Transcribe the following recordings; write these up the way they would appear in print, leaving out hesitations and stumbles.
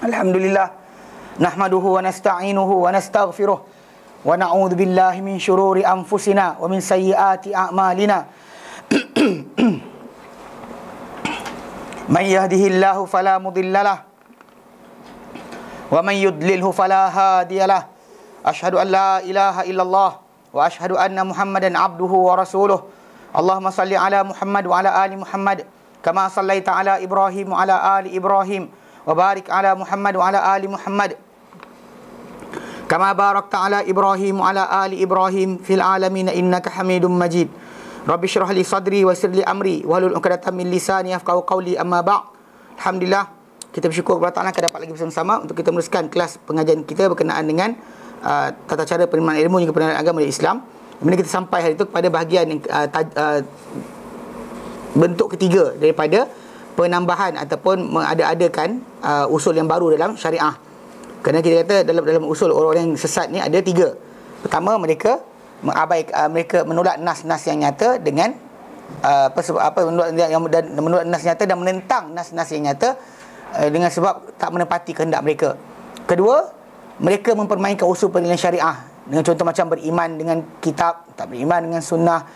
Alhamdulillah. Nahmaduhu wa nasta'inuhu wa nastaghfiruh. Wa na'udzu billahi min syururi anfusina wa min sayyiati a'malina. Man yahdihillahu fala mudhillalah wa man yudlilhu fala hadiyalah. Asyhadu an la ilaha illallah wa asyhadu anna Muhammadan abduhu wa rasuluh. Allahumma salli ala Muhammad wa ala ali Muhammad kama sallaita ala Ibrahim wa ala ali Ibrahim wa barik ala Muhammad wa ala ali Muhammad kama barakta ala Ibrahim wa ala ali Ibrahim fil alamin innaka Hamidum Majid. Rabbi shrah li sadri wa yassir li amri wahlul 'uqdatam min lisani yafqahu qawli, amma ba'd. Alhamdulillah, kita bersyukur kepada Allah kita dapat lagi bersama-sama untuk kita meneruskan kelas pengajian kita berkenaan dengan tata cara penerimaan ilmu dan penerimaan agama di Islam. Kemudian kita sampai hari itu kepada bahagian yang, bentuk ketiga daripada penambahan ataupun mengada-adakan usul yang baru dalam syariah. Kerana kita kata dalam usul orang-orang yang sesat ni ada tiga. Pertama, mereka mereka menolak nas-nas yang nyata dengan menolak nas nyata dan menentang nas-nas yang nyata dengan sebab tak menepati kehendak mereka. Kedua, mereka mempermainkan usul penilaian syariah dengan contoh macam beriman dengan kitab, tak beriman dengan sunnah,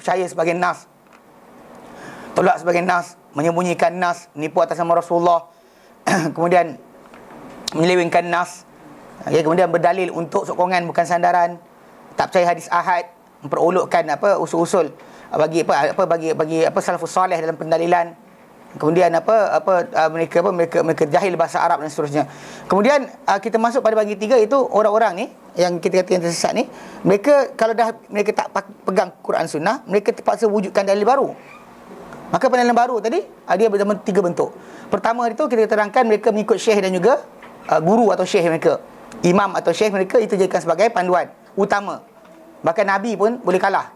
percaya sebagai nas, tolak sebagai nas, menyembunyikan nas, menipu atas nama Rasulullah, kemudian menyelewengkan nas, kemudian berdalil untuk sokongan bukan sandaran, tak percaya hadis ahad, memperolokkan usul-usul bagi salafus salih dalam pendalilan. Kemudian mereka jahil bahasa Arab dan seterusnya. Kemudian kita masuk pada bagi tiga, itu orang-orang ni yang kita kata yang tersesat ni, mereka kalau dah mereka tak pegang Quran Sunnah, mereka terpaksa wujudkan dalil baru. Maka pendalilan baru tadi dia berdalam tiga bentuk. Pertama itu kita terangkan mereka mengikut syekh dan juga guru atau syekh mereka, imam atau syekh mereka, itu jadikan sebagai panduan utama. Bahkan Nabi pun boleh kalah.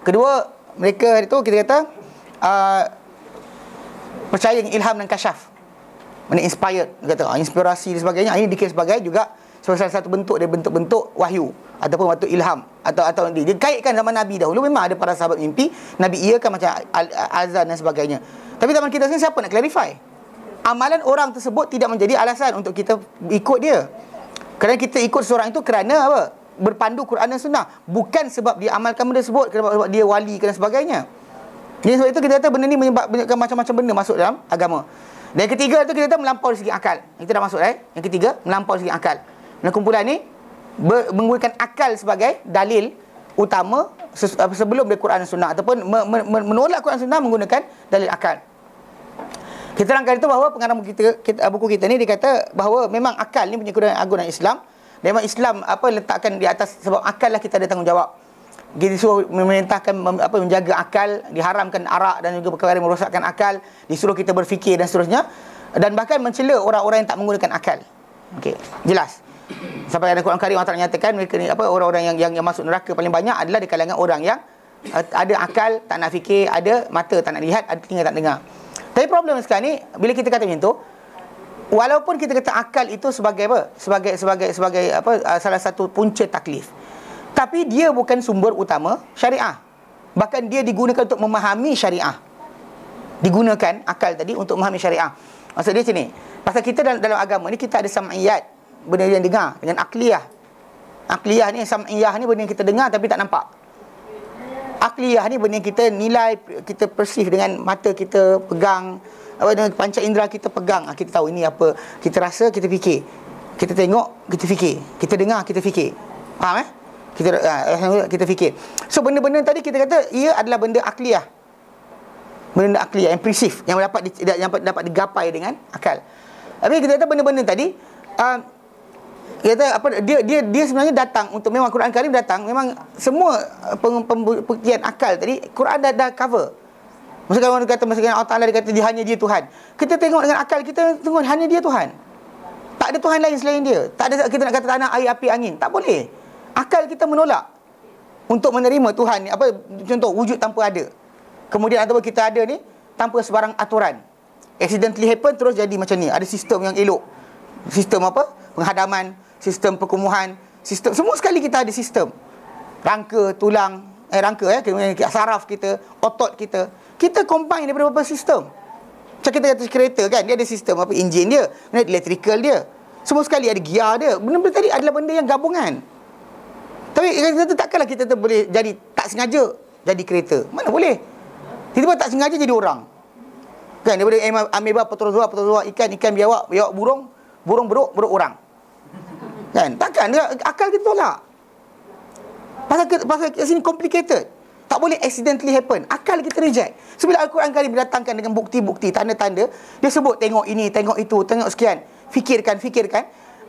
Kedua, mereka itu kita kata percaya dengan ilham dan kasyaf, mana inspired, kata inspirasi dan sebagainya. Ini dikira sebagai juga salah satu bentuk dari bentuk-bentuk wahyu ataupun waktu ilham atau dikaitkan zaman Nabi dahulu. Memang ada para sahabat mimpi, Nabi iakan macam azan dan sebagainya. Tapi zaman kita sekarang siapa nak clarify? Amalan orang tersebut tidak menjadi alasan untuk kita ikut dia. Kerana kita ikut seorang itu kerana apa? Berpandu Quran dan Sunnah, bukan sebab dia amalkan benda tersebut, sebab dia wali dan sebagainya. Jadi sebab itu kita kata benda ni menyebabkan macam-macam benda masuk dalam agama. Dan yang ketiga itu kita kata melampau dari segi akal. Kita dah masuk Yang ketiga, melampau dari segi akal. Dan kumpulan ni menggunakan akal sebagai dalil utama sebelum dari Quran dan Sunnah, ataupun menolak Quran dan Sunnah menggunakan dalil akal. Kita terangkan itu bahawa pengarang buku kita ni dia kata bahawa memang akal ni punya kedudukan agung dalam Islam. Dan memang Islam letakkan di atas, sebab akal lah kita ada tanggungjawab. Disuruh memerintahkan menjaga akal, diharamkan arak dan juga perkara yang merosakkan akal, disuruh kita berfikir dan seterusnya, dan bahkan mencela orang-orang yang tak menggunakan akal. Okey, jelas. Sampai ada Quran Karim Allah nyatakan mereka ni orang-orang yang masuk neraka paling banyak adalah di kalangan orang yang ada akal tak nak fikir, ada mata tak nak lihat, ada telinga tak dengar. Tapi problem sekarang ni bila kita kata macam tu, walaupun kita kata akal itu sebagai salah satu punca taklif, tapi dia bukan sumber utama syariah. Bahkan dia digunakan untuk memahami syariah. Digunakan akal tadi untuk memahami syariah. Maksud dia macam ni, pasal kita dalam agama ni kita ada sam'iyat, benda yang dengar, dengan akliyah. Akliyah ni, sam'iyah ni benda yang kita dengar tapi tak nampak. Akliyah ni benda yang kita nilai, kita perceive dengan mata kita, pegang, dengan panca indera kita pegang, kita tahu ini apa, kita rasa, kita fikir, kita tengok, kita fikir, kita dengar, kita fikir. Faham kita fikir. So benda-benda tadi kita kata ia adalah benda akliyah. Benda akliyah yang prinsip, yang dapat digapai dengan akal. Tapi kita kata benda-benda tadi dia sebenarnya datang untuk, memang Quran Karim datang, memang semua pembuktian akal tadi Quran dah cover. Maksudnya orang kata Allah Ta'ala dia kata hanya dia Tuhan. Kita tengok dengan akal kita, tengok hanya dia Tuhan. Tak ada Tuhan lain selain dia. Tak ada kita nak kata tanah, air, api, angin. Tak boleh. Akal kita menolak untuk menerima Tuhan ni, contoh wujud tanpa ada. Kemudian ataupun kita ada ni tanpa sebarang aturan. Accidentally happen terus jadi macam ni. Ada sistem yang elok. Sistem penghadaman, sistem perkumuhan, sistem, semua sekali kita ada sistem. Rangka, tulang, saraf kita, otot kita. Kita combine daripada beberapa sistem. Macam kita kata kereta kan, dia ada sistem apa, enjin dia, ada electrical dia, semua sekali ada gear dia. Benda-benda tadi adalah benda yang gabungan. Tapi kita takkanlah kita boleh jadi tak sengaja jadi kereta. Mana boleh. Tiba-tiba tak sengaja jadi orang. Kan, daripada ameba, protozoa, ikan biawak burung, burung beruk orang. Kan, takkan dia, akal kita tolak. Pasal kat sini complicated. Tak boleh accidentally happen. Akal kita reject. So bila Al-Quran kali berdatangkan dengan bukti-bukti, tanda-tanda, dia sebut tengok ini, tengok itu, tengok sekian, fikirkan.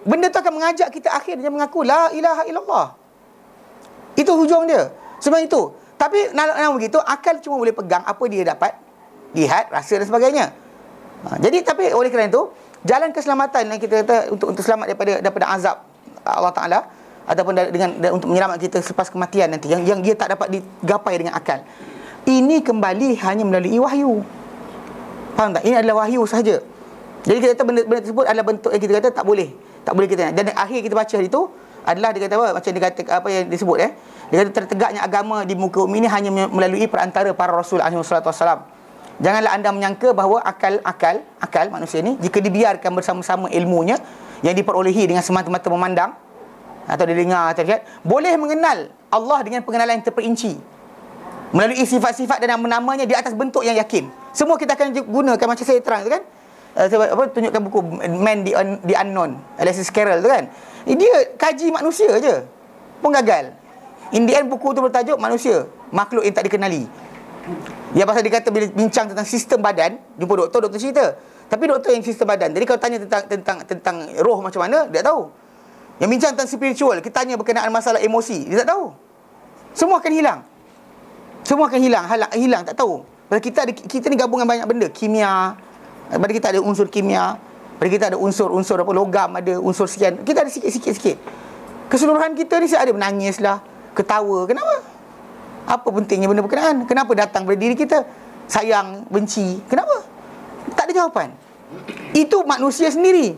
Benda tu akan mengajak kita akhirnya mengaku la ilaha illallah. Itu hujung dia. Sebenarnya itu. Tapi nak begitu, akal cuma boleh pegang apa dia dapat lihat, rasa dan sebagainya. Jadi tapi oleh kerana itu, jalan keselamatan yang kita kata untuk selamat daripada azab Allah Taala, ataupun untuk menyelamatkan kita selepas kematian nanti, yang dia tak dapat digapai dengan akal, ini kembali hanya melalui wahyu. Faham tak? Ini adalah wahyu sahaja. Jadi kita kata benda tersebut adalah bentuk yang kita kata tak boleh kita. Dan akhir kita baca itu adalah dia kata apa? Macam dia kata apa yang disebut dia kata tertegaknya agama di muka bumi ini hanya melalui perantara para rasul alaihi wassalatu wassalam. Janganlah anda menyangka bahawa akal manusia ni, jika dibiarkan bersama-sama ilmunya yang diperolehi dengan semata-mata memandang atau didengar atau lihat, boleh mengenal Allah dengan pengenalan yang terperinci melalui sifat-sifat dan nama-namanya di atas bentuk yang yakin. Semua kita akan gunakan macam saya terang tu kan. Tunjukkan buku Man the Unknown, Alexis Carrel tu kan. Dia kaji manusia je pun gagal. In the end buku tu bertajuk Manusia, Makhluk yang tak dikenali. Ya, pasal dia kata bila bincang tentang sistem badan, jumpa doktor cerita. Tapi doktor yang sistem badan. Jadi kalau tanya tentang roh macam mana, dia tak tahu. Yang bincang tentang spiritual, kita tanya berkenaan masalah emosi, dia tak tahu. Semua akan hilang, tak tahu. Pasal kita ni gabungan banyak benda, kimia. Pada kita ada unsur kimia, pada kita ada unsur apa, logam, ada unsur sekian. Kita ada sikit-sikit. Keseluruhan kita ni ada menangis lah, ketawa. Kenapa? Apa pentingnya benda berkenaan? Kenapa datang pada diri kita? Sayang, benci. Kenapa? Tak ada jawapan. Itu manusia sendiri.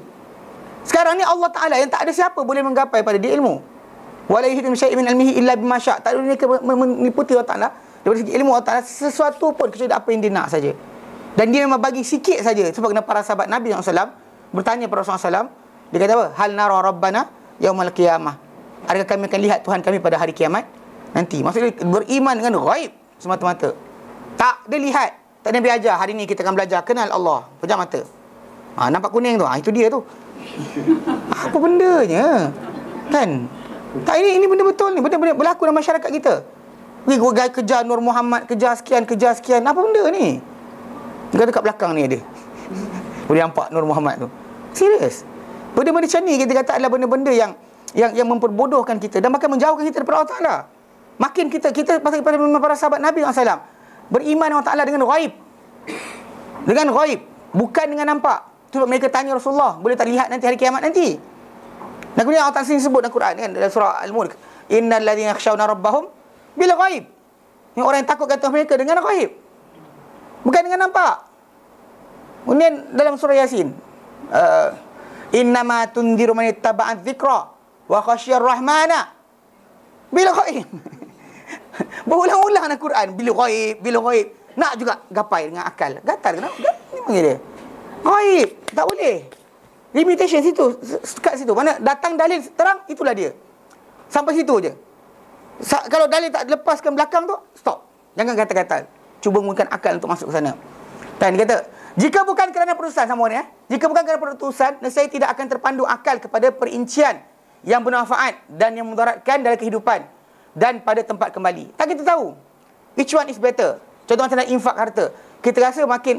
Sekarang ni Allah Ta'ala yang tak ada siapa boleh menggapai pada dia ilmu. Wala yuhitu syai'in min ilmihi illa bima syaa'. Tak ada meliputi Allah Ta'ala daripada segi ilmu Allah Ta'ala sesuatu pun kecuali apa yang dia nak saja. Dan dia memang bagi sikit saja. Sebab kena para sahabat Nabi SAW bertanya kepada Rasulullah SAW, dia kata apa? Hal nara rabbana yaumal qiyamah. Adakah kami akan lihat Tuhan kami pada hari kiamat nanti? Maksudnya beriman dengan ghaib semata-mata. Tak ada lihat. Tak ada Nabi ajar, hari ni kita akan belajar kenal Allah, pejam mata. Nampak kuning tu, itu dia tu. Apa bendanya? Kan? Tak, ini benda betul ni, benda berlaku dalam masyarakat kita. Pergi kejar Nur Muhammad, kejar sekian. Apa benda ni? Dia dekat belakang ni ada. Boleh nampak Nur Muhammad tu. Serius. Benda-benda macam ni kita kata adalah benda-benda yang memperbodohkan kita dan bahkan menjauhkan kita daripada Allah Ta'ala. Makin kita pasal kepada para sahabat Nabi SAW beriman Allah Ta'ala dengan ghaib. Dengan ghaib, bukan dengan nampak. Sebab mereka tanya Rasulullah, boleh tak lihat nanti hari kiamat nanti? Dan kemudian Allah Ta'ala sebut dalam Quran kan, dalam surah Al-Mulk, innal ladzina yakhshawna rabbahum bil ghaib. Yang orang yang takut kata mereka dengan ghaib, bukan dengan nampak. Kemudian dalam surah Yasin, innama tunziru man ittaba'a dzikra wa khasyiyar rahmana bil ghaib. Berulang-ulang dalam Quran, bil ghaib. Nak juga gapai dengan akal. Gatal kenapa? Ni panggil dia ghaib. Tak boleh. Limitation situ, kat situ. Mana datang dalil terang, itulah dia. Sampai situ je. Kalau dalil tak lepaskan belakang tu, stop. Jangan gatal-gatal. Cuba menggunakan akal untuk masuk ke sana. Dan dia kata, jika bukan kerana perutusan, sama ni jika bukan kerana perutusan, saya tidak akan terpandu akal kepada perincian yang bermanfaat dan yang memudaratkan dalam kehidupan dan pada tempat kembali. Tak kita tahu which one is better. Contoh macam infak harta. Kita rasa makin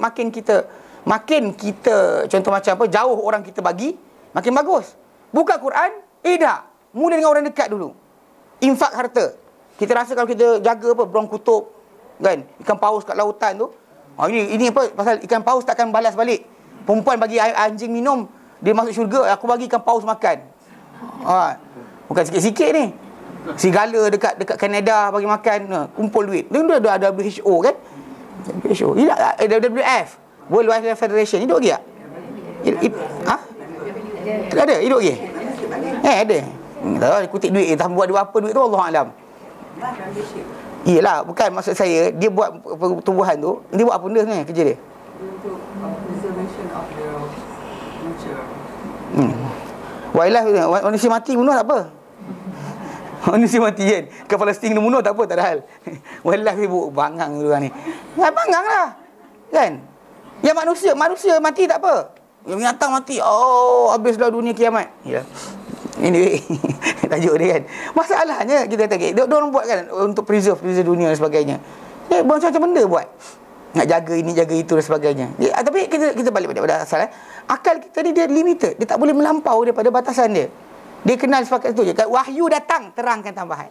kita contoh macam apa, jauh orang kita bagi, makin bagus. Buka Quran, tak. Mula dengan orang dekat dulu. Infak harta. Kita rasa kalau kita jaga apa, burung kutub kan, ikan paus kat lautan tu, ini apa, pasal ikan paus takkan balas balik. Perempuan bagi anjing minum, dia masuk syurga, aku bagi ikan paus makan. Bukan sikit-sikit ni. Serigala dekat Kanada bagi makan, kumpul duit. Dia ada WHO kan? WHO. WWF, World Wildlife Federation. Hidup lagi tak? Ada? Hidup lagi? Ada. Tak tahu, kutip duit. Entah buat apa duit tu, Allah Alam. Iyalah, bukan maksud saya, dia buat tumbuhan tu, dia buat apa benda sebenarnya kerja dia? Wailah, manusia mati bunuh tak apa. Manusia mati kan. Kepala sting dia bunuh tak apa, tak ada hal. Wailah ibu bangang dulu ni. Bangang lah. Kan? Yang manusia mati tak apa. Yang binatang mati, oh habislah dunia kiamat. Ya. Ini tajuk dia kan. Masalahnya kita kata dia orang buat kan untuk preserve dunia dan sebagainya. Macam-macam benda buat. Nak jaga ini, jaga itu dan sebagainya. Tapi kita balik pada asal akal kita ni dia limited. Dia tak boleh melampau daripada batasan dia. Dia kenal sepakat itu je. Wahyu datang, terangkan tambahan.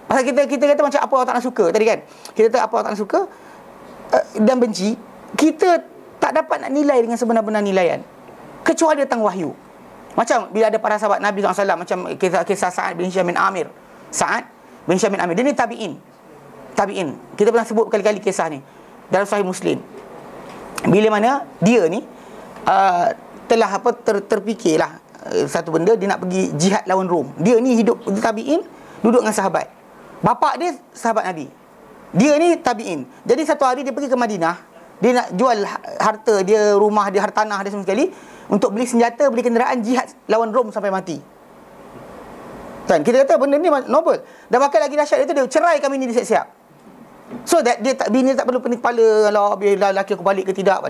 Pasal kita kata macam apa awak tak nak suka tadi kan. Kita kata apa awak tak nak suka dan benci, kita tak dapat nak nilai dengan sebenar-benar nilaian kecuali datang wahyu. Macam bila ada para sahabat Nabi SAW, macam kisah Sa'ad bin Hisham bin Amir. Sa'ad bin Hisham bin Amir, dia ni tabi'in. Kita pernah sebut berkali-kali kisah ni dalam Sahih Muslim. Bila mana dia ni telah terfikirlah satu benda, dia nak pergi jihad lawan Rom. Dia ni hidup tabi'in, duduk dengan sahabat. Bapa dia sahabat Nabi. Dia ni tabi'in. Jadi satu hari dia pergi ke Madinah, dia nak jual harta dia, rumah dia, hartanah dia semua sekali untuk beli senjata, beli kenderaan jihad lawan Rom sampai mati. Kan? Kita kata benda ni noble. Dan bahkan lagi dahsyat itu, dia cerai kami ni dia siap-siap. So that bini tak perlu pening kepala, Allah biarlah laki aku balik ke tidak.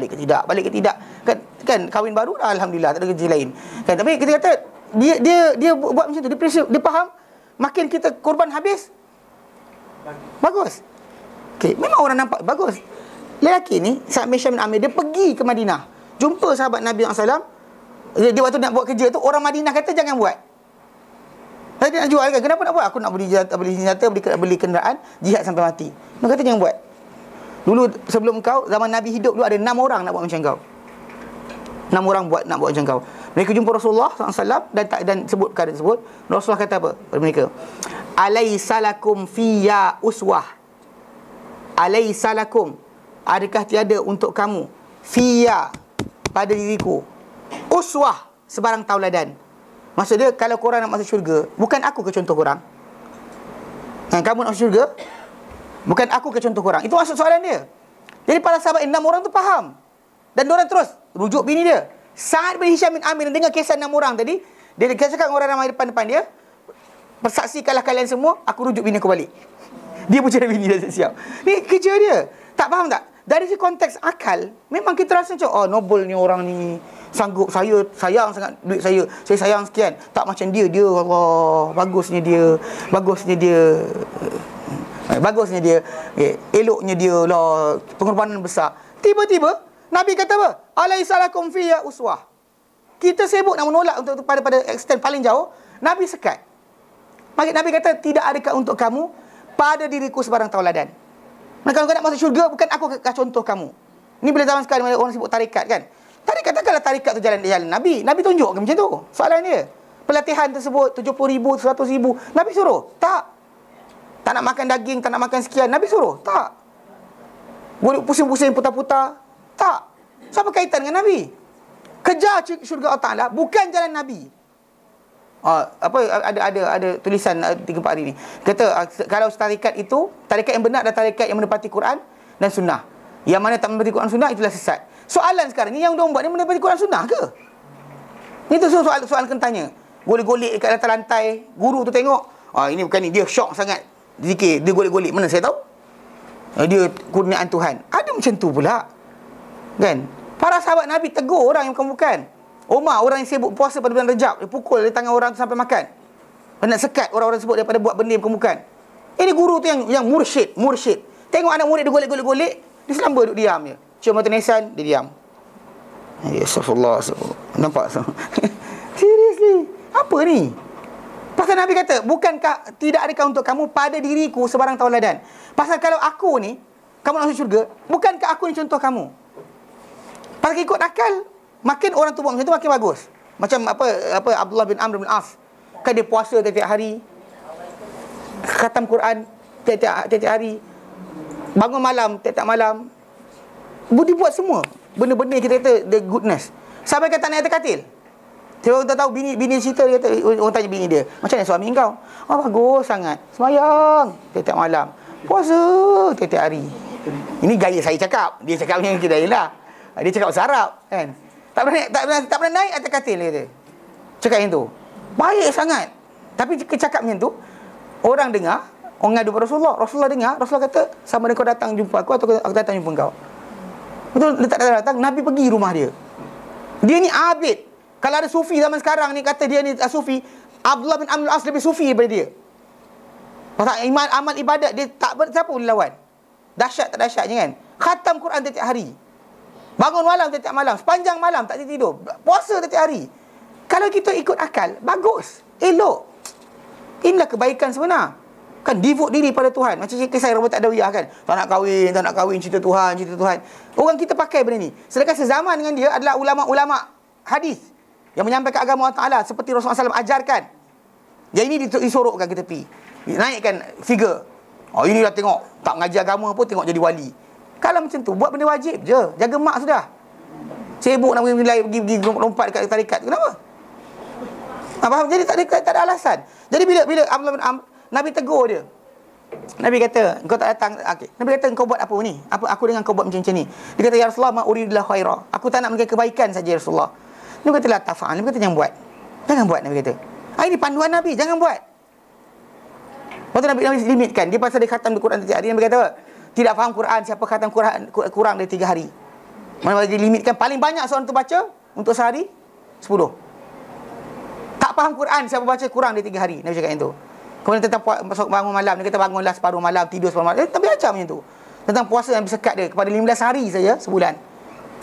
Kan kahwin baru dah, alhamdulillah, tak ada kerja lain. Kan? Tapi kita kata dia buat macam tu, dia faham makin kita korban habis bagus. Okey, memang orang nampak bagus. Lelaki ni Sa'ad bin Hisham bin Amir, dia pergi ke Madinah, jumpa sahabat Nabi SAW. Dia waktu nak buat kerja tu, orang Madinah kata jangan buat. Dia nak jual kan? Kenapa nak buat? Aku nak beli senjata, beli kenderaan jihad sampai mati. Mereka kata jangan buat. Dulu sebelum kau, zaman Nabi hidup dulu ada 6 orang nak buat macam kau. 6 orang nak buat macam kau. Mereka jumpa Rasulullah SAW dan sebut perkara tersebut. Rasulullah kata apa pada mereka? Alaisalakum fiyya uswah. Alaisalakum, adakah tiada untuk kamu fiyya, pada diriku, uswah, sebarang tauladan. Maksud dia, kalau korang nak masuk syurga, bukan aku ke contoh korang. Kamu nak masuk syurga, bukan aku ke contoh korang. Itu maksud soalan dia. Jadi para sahabat 6 orang tu faham. Dan diorang terus rujuk bini dia. Sa'ad bin Hisham bin Amir dengar kisah 6 orang tadi. Dia cakap dengan orang ramai depan dia, persaksikanlah kalian semua, aku rujuk bini aku balik. Dia pun cari bini dia siap. Ni kerja dia. Tak faham tak? Dari si konteks akal, memang kita rasa macam, oh noble ni orang ni, sanggup, saya sayang sangat duit saya sayang sekian. Tak macam dia, Allah, bagusnya dia, eloknya dia lah, pengorbanan besar. Tiba-tiba Nabi kata apa? Alaisalakum fiyya uswah. Kita sibuk nak menolak untuk pada extent paling jauh, Nabi sekat. Nabi kata, tidak adakah untuk kamu pada diriku sebarang tauladan. Kalau kau nak masuk syurga, bukan aku contoh kamu. Ni bila zaman sekarang orang sebut tarikat kan. Tarikat, katakanlah tarikat tu jalan Nabi. Nabi tunjuk ke macam tu? Soalan dia. Pelatihan tersebut 70,000, 100,000, Nabi suruh? Tak. Tak nak makan daging, tak nak makan sekian, Nabi suruh? Tak. Boleh pusing-pusing putar-putar? Tak. Siapa kaitan dengan Nabi? Kejar syurga Allah Ta'ala, bukan jalan Nabi. Ada tulisan 3-4 hari ni. Kata kalau tarikat itu, tarikat yang benar adalah tarikat yang menepati Quran dan sunnah. Yang mana tak menepati Quran sunnah, itulah sesat. Soalan sekarang ni, yang dia buat ni menepati Quran sunnah ke? Itu soal kena tanya. Golek-golek kat lantai, guru tu tengok, ini bukan ni, dia syok sangat zikir, dia golek-golek, mana saya tahu? Dia kurniaan Tuhan. Ada macam tu pula. Kan? Para sahabat Nabi tegur orang yang bukan. Umar, orang yang sibuk puasa pada bulan Rejab, dia pukul di tangan orang tu sampai makan. Nak sekat orang-orang sebut daripada buat benda yang bukan. Ini guru tu yang mursyid. Tengok anak murid dia golek-golek, dia selamba duduk diam je. Cium mata nisan, dia diam. Ya astagfirullah. Nampak? Seriously, apa ni? Pasal Nabi kata, bukankah tidak adakah untuk kamu pada diriku sebarang tauladan. Pasal kalau aku ni, kamu nak masuk syurga, bukankah aku ni contoh kamu? Pasal ikut akal, makin orang tu buat macam tu makin bagus. Macam apa Abdullah bin Amr bin As, kan dia puasa tiap-tiap hari, khatam Quran tiap-tiap hari, bangun malam tiap-tiap malam. Dia buat semua benda-benda yang kita kata the goodness. Sampai kata nak katil. Saya tak tahu bini cerita, dia kata, orang tanya bini dia, macam mana suami kau? Bagus sangat, semayang tiap-tiap malam, puasa tiap-tiap hari. Ini gaya saya cakap. Dia cakap macam kita lah. Dia cakap bahasa Arab kan. Tak pernah naik atas katil, dia kata. cakap yang tu. Baik sangat. Tapi jika cakap macam tu, orang dengar, orang ngadu pada Rasulullah. Rasulullah dengar, Rasulullah kata, sama ada kau datang jumpa aku atau aku datang jumpa kau. Betul, dia tak datang, Nabi pergi rumah dia. Dia ni abid. Kalau ada sufi zaman sekarang ni kata dia ni sufi, Abdullah bin Amr al-As lebih sufi daripada dia. Pasal iman, amal ibadat dia tak siapa boleh lawan. Dahsyat tak dahsyatnya kan. Khatam Quran setiap hari. Bangun malam setiap malam, sepanjang malam tak tidur. Puasa setiap hari. Kalau kita ikut akal, bagus, elok. Inilah kebaikan sebenar. Kan devote diri pada Tuhan. Macam kisah Robert Adawiyah kan. Tak nak kahwin, cerita Tuhan. Orang kita pakai benda ni. Sedangkan sezaman dengan dia adalah ulama-ulama hadis yang menyampaikan agama Allah Ta'ala seperti Rasulullah SAW ajarkan. Yang ini disorokkan ke tepi. Naikkan figure. Oh, inilah tengok, tak mengaji agama pun tengok jadi wali. Kalau macam tu, buat benda wajib je. Jaga mak sudah. Sibuk nak pergi lompat dekat tarikat. Kenapa? Faham? Jadi tak ada alasan. Jadi bila Abdullah bin Amr, Nabi tegur dia. Nabi kata, kau tak datang. Okay. Nabi kata, kau buat apa ni? Aku dengan kau buat macam ni. Dia kata, ya Rasulullah, ma uridillah khaira. Aku tak nak mengenai kebaikan saja, ya Rasulullah. Nabi kata, la tafa'al. Nabi kata, jangan buat. Jangan buat, Nabi kata. Ini panduan Nabi, jangan buat. Lepas tu Nabi limitkan. Dia pasal dia khatam Quran setiap hari. Nabi kata, tidak faham Quran, siapa khatam Quran kurang dari 3 hari. Mana dia limitkan, paling banyak seorang tu baca untuk sehari 10. Tak faham Quran, siapa baca kurang dari 3 hari. Nabi cakap yang tu. Kemudian tentang bangun malam, dia kata bangunlah separuh malam, tidur separuh malam. Nabi ajar macam tu. Tentang puasa yang bersekat dia kepada 15 hari saja sebulan.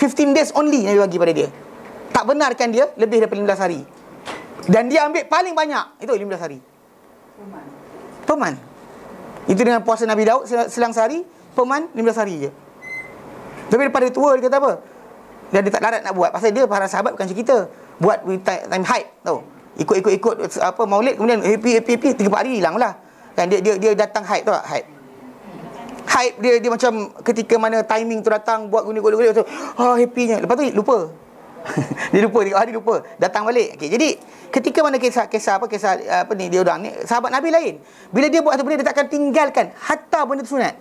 15 days only Nabi bagi pada dia. Tak benarkan dia lebih daripada 15 hari. Dan dia ambil paling banyak, itu 15 hari. Peman. Itu dengan puasa Nabi Daud selang sehari, peman 15 hari je. Tapi daripada tua dia kata apa? Dan dia tak larat nak buat. Pasal dia para sahabat bukan macam kita. Buat time haid, tahu. Ikut apa maulid, kemudian happy 3-4 hari hilang lah. Kan dia datang haid, tahu tak? Haid dia macam ketika mana timing tu datang buat guna macam happynya. Lepas tu lupa. Dia lupa 3 hari lupa, datang balik. Okey, jadi ketika mana kisah ni dia orang ni sahabat Nabi lain. Bila dia buat satu benda dia takkan tinggalkan hatta benda tu sunat.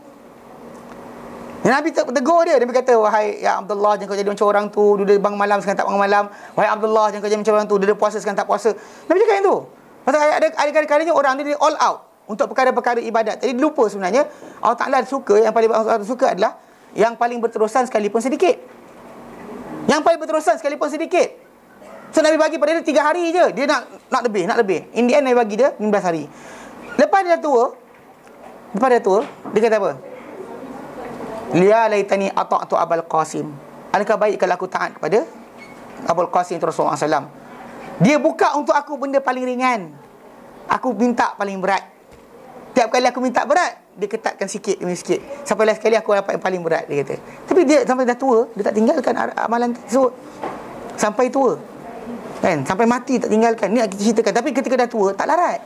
Nabi tegur dia. Nabi kata, wahai ya Abdullah, jangan kau jadi macam orang tu. Dia bangun malam sekarang tak bangun malam. Wahai Abdullah, jangan kau jadi macam orang tu. Dia puasa sekarang tak puasa. Nabi cakap yang tu. Pasal ada kadang-kadang orang dia all out untuk perkara-perkara ibadat. Jadi dia lupa sebenarnya Allah Ta'ala suka, yang paling Allah suka adalah yang paling berterusan sekalipun sedikit. Yang paling berterusan sekalipun sedikit. So Nabi bagi pada dia 3 hari je. Dia nak lebih. In the end Nabi bagi dia 15 hari. Lepas dia tua, dia kata apa? Ya laitani ata'tu Abul Qasim. Alangkah baik kalau aku taat kepada Abul Qasim Rasulullah SAW. Dia buka untuk aku benda paling ringan. Aku minta paling berat. Tiap kali aku minta berat, dia ketatkan sikit demi sikit. Sampai last sekali aku dapat yang paling berat, dia kata. Tapi dia sampai dah tua, dia tak tinggalkan amalan tersebut. Sampai tua. Kan? Sampai mati tak tinggalkan. Ni kita ceritakan. Tapi ketika dah tua, tak larat.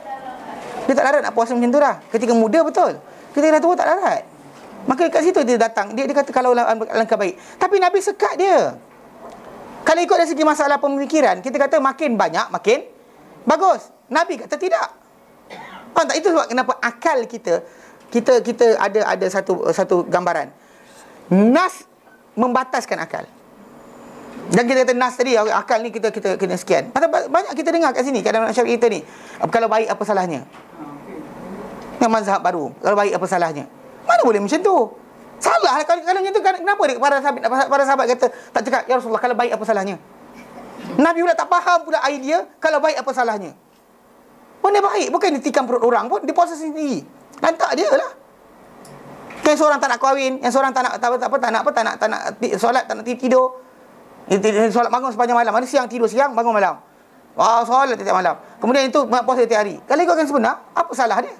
Dia tak larat nak puasa macam tu dah. Ketika muda betul. Ketika dah tua tak larat. Maka kat situ dia datang. Dia kata kalau alangkah baik. Tapi Nabi sekat dia. Kalau ikut dari segi masalah pemikiran, kita kata makin banyak makin bagus. Nabi kata tidak. Faham tak? Itu sebab kenapa akal kita ada satu gambaran. Nas membataskan akal. Dan kita kata nas tadi, akal ni kita kena sekian. Banyak kita dengar kat sini, kadang-kadang masyarakat kita ni, kalau baik apa salahnya? Yang mazhab baru, kalau baik apa salahnya? Mana boleh macam tu? Salah lah kalau macam tu. Kenapa para sahabat kata tak cakap, ya Rasulullah, kalau baik apa salahnya? Nabi pula tak faham pula idea kalau baik apa salahnya. Benda baik bukan ditikam perut orang pun, dia puasa sendiri. Lantak dia lah. Kan seorang tak nak kahwin, yang seorang tak nak solat, tak nak tidur. Solat bangun sepanjang malam. Ada siang tidur siang, bangun malam. Solat setiap malam. Kemudian itu puasa setiap hari. Kalau ikutkan sebenar, apa salah dia?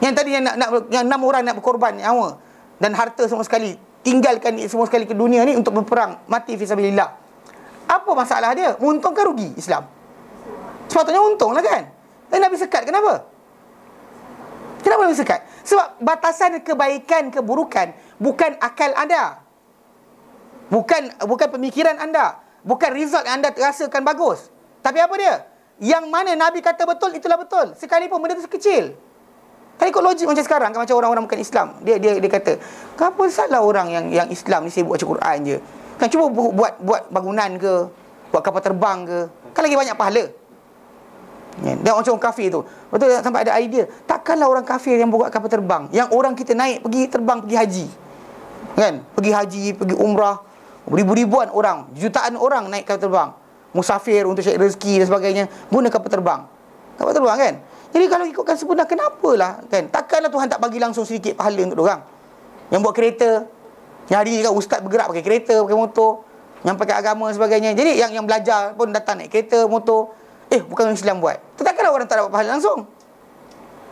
Yang tadi yang 6 orang nak berkorban nyawa dan harta semua sekali, tinggalkan semua sekali ke dunia ni untuk berperang, mati fisabilillah. Apa masalah dia? Menguntungkan rugi Islam? Sepatutnya untung lah kan? Tapi Nabi sekat, kenapa? Kenapa Nabi sekat? Sebab batasan kebaikan, keburukan bukan akal anda. Bukan pemikiran anda. Bukan result yang anda rasakan bagus. Tapi apa dia? Yang mana Nabi kata betul, itulah betul. Sekalipun benda tu sekecil. Kan ikut logik macam sekarang kan, macam orang-orang bukan Islam. Dia kata, kenapa salah orang yang Islam ni sibuk baca Quran je? Kan cuba buat bangunan ke, buat kapal terbang ke, Kan lagi banyak pahala. Dan macam orang kafir tu, betul sampai ada idea, takkanlah orang kafir yang buat kapal terbang, yang orang kita naik pergi terbang, pergi haji, kan, pergi haji, pergi umrah, ribu-ribuan orang, jutaan orang naik kapal terbang, musafir untuk cari rezeki dan sebagainya, guna kapal terbang kan. Jadi kalau ikutkan sebenar, kenapalah kan, takkanlah Tuhan tak bagi langsung sedikit pahala untuk orang yang buat kereta, yang hari ni kan ustaz bergerak pakai kereta, pakai motor, yang pakai agama dan sebagainya. Jadi yang belajar pun datang naik kereta, motor. Bukan orang Islam buat. Takkanlah orang tak dapat pahala langsung?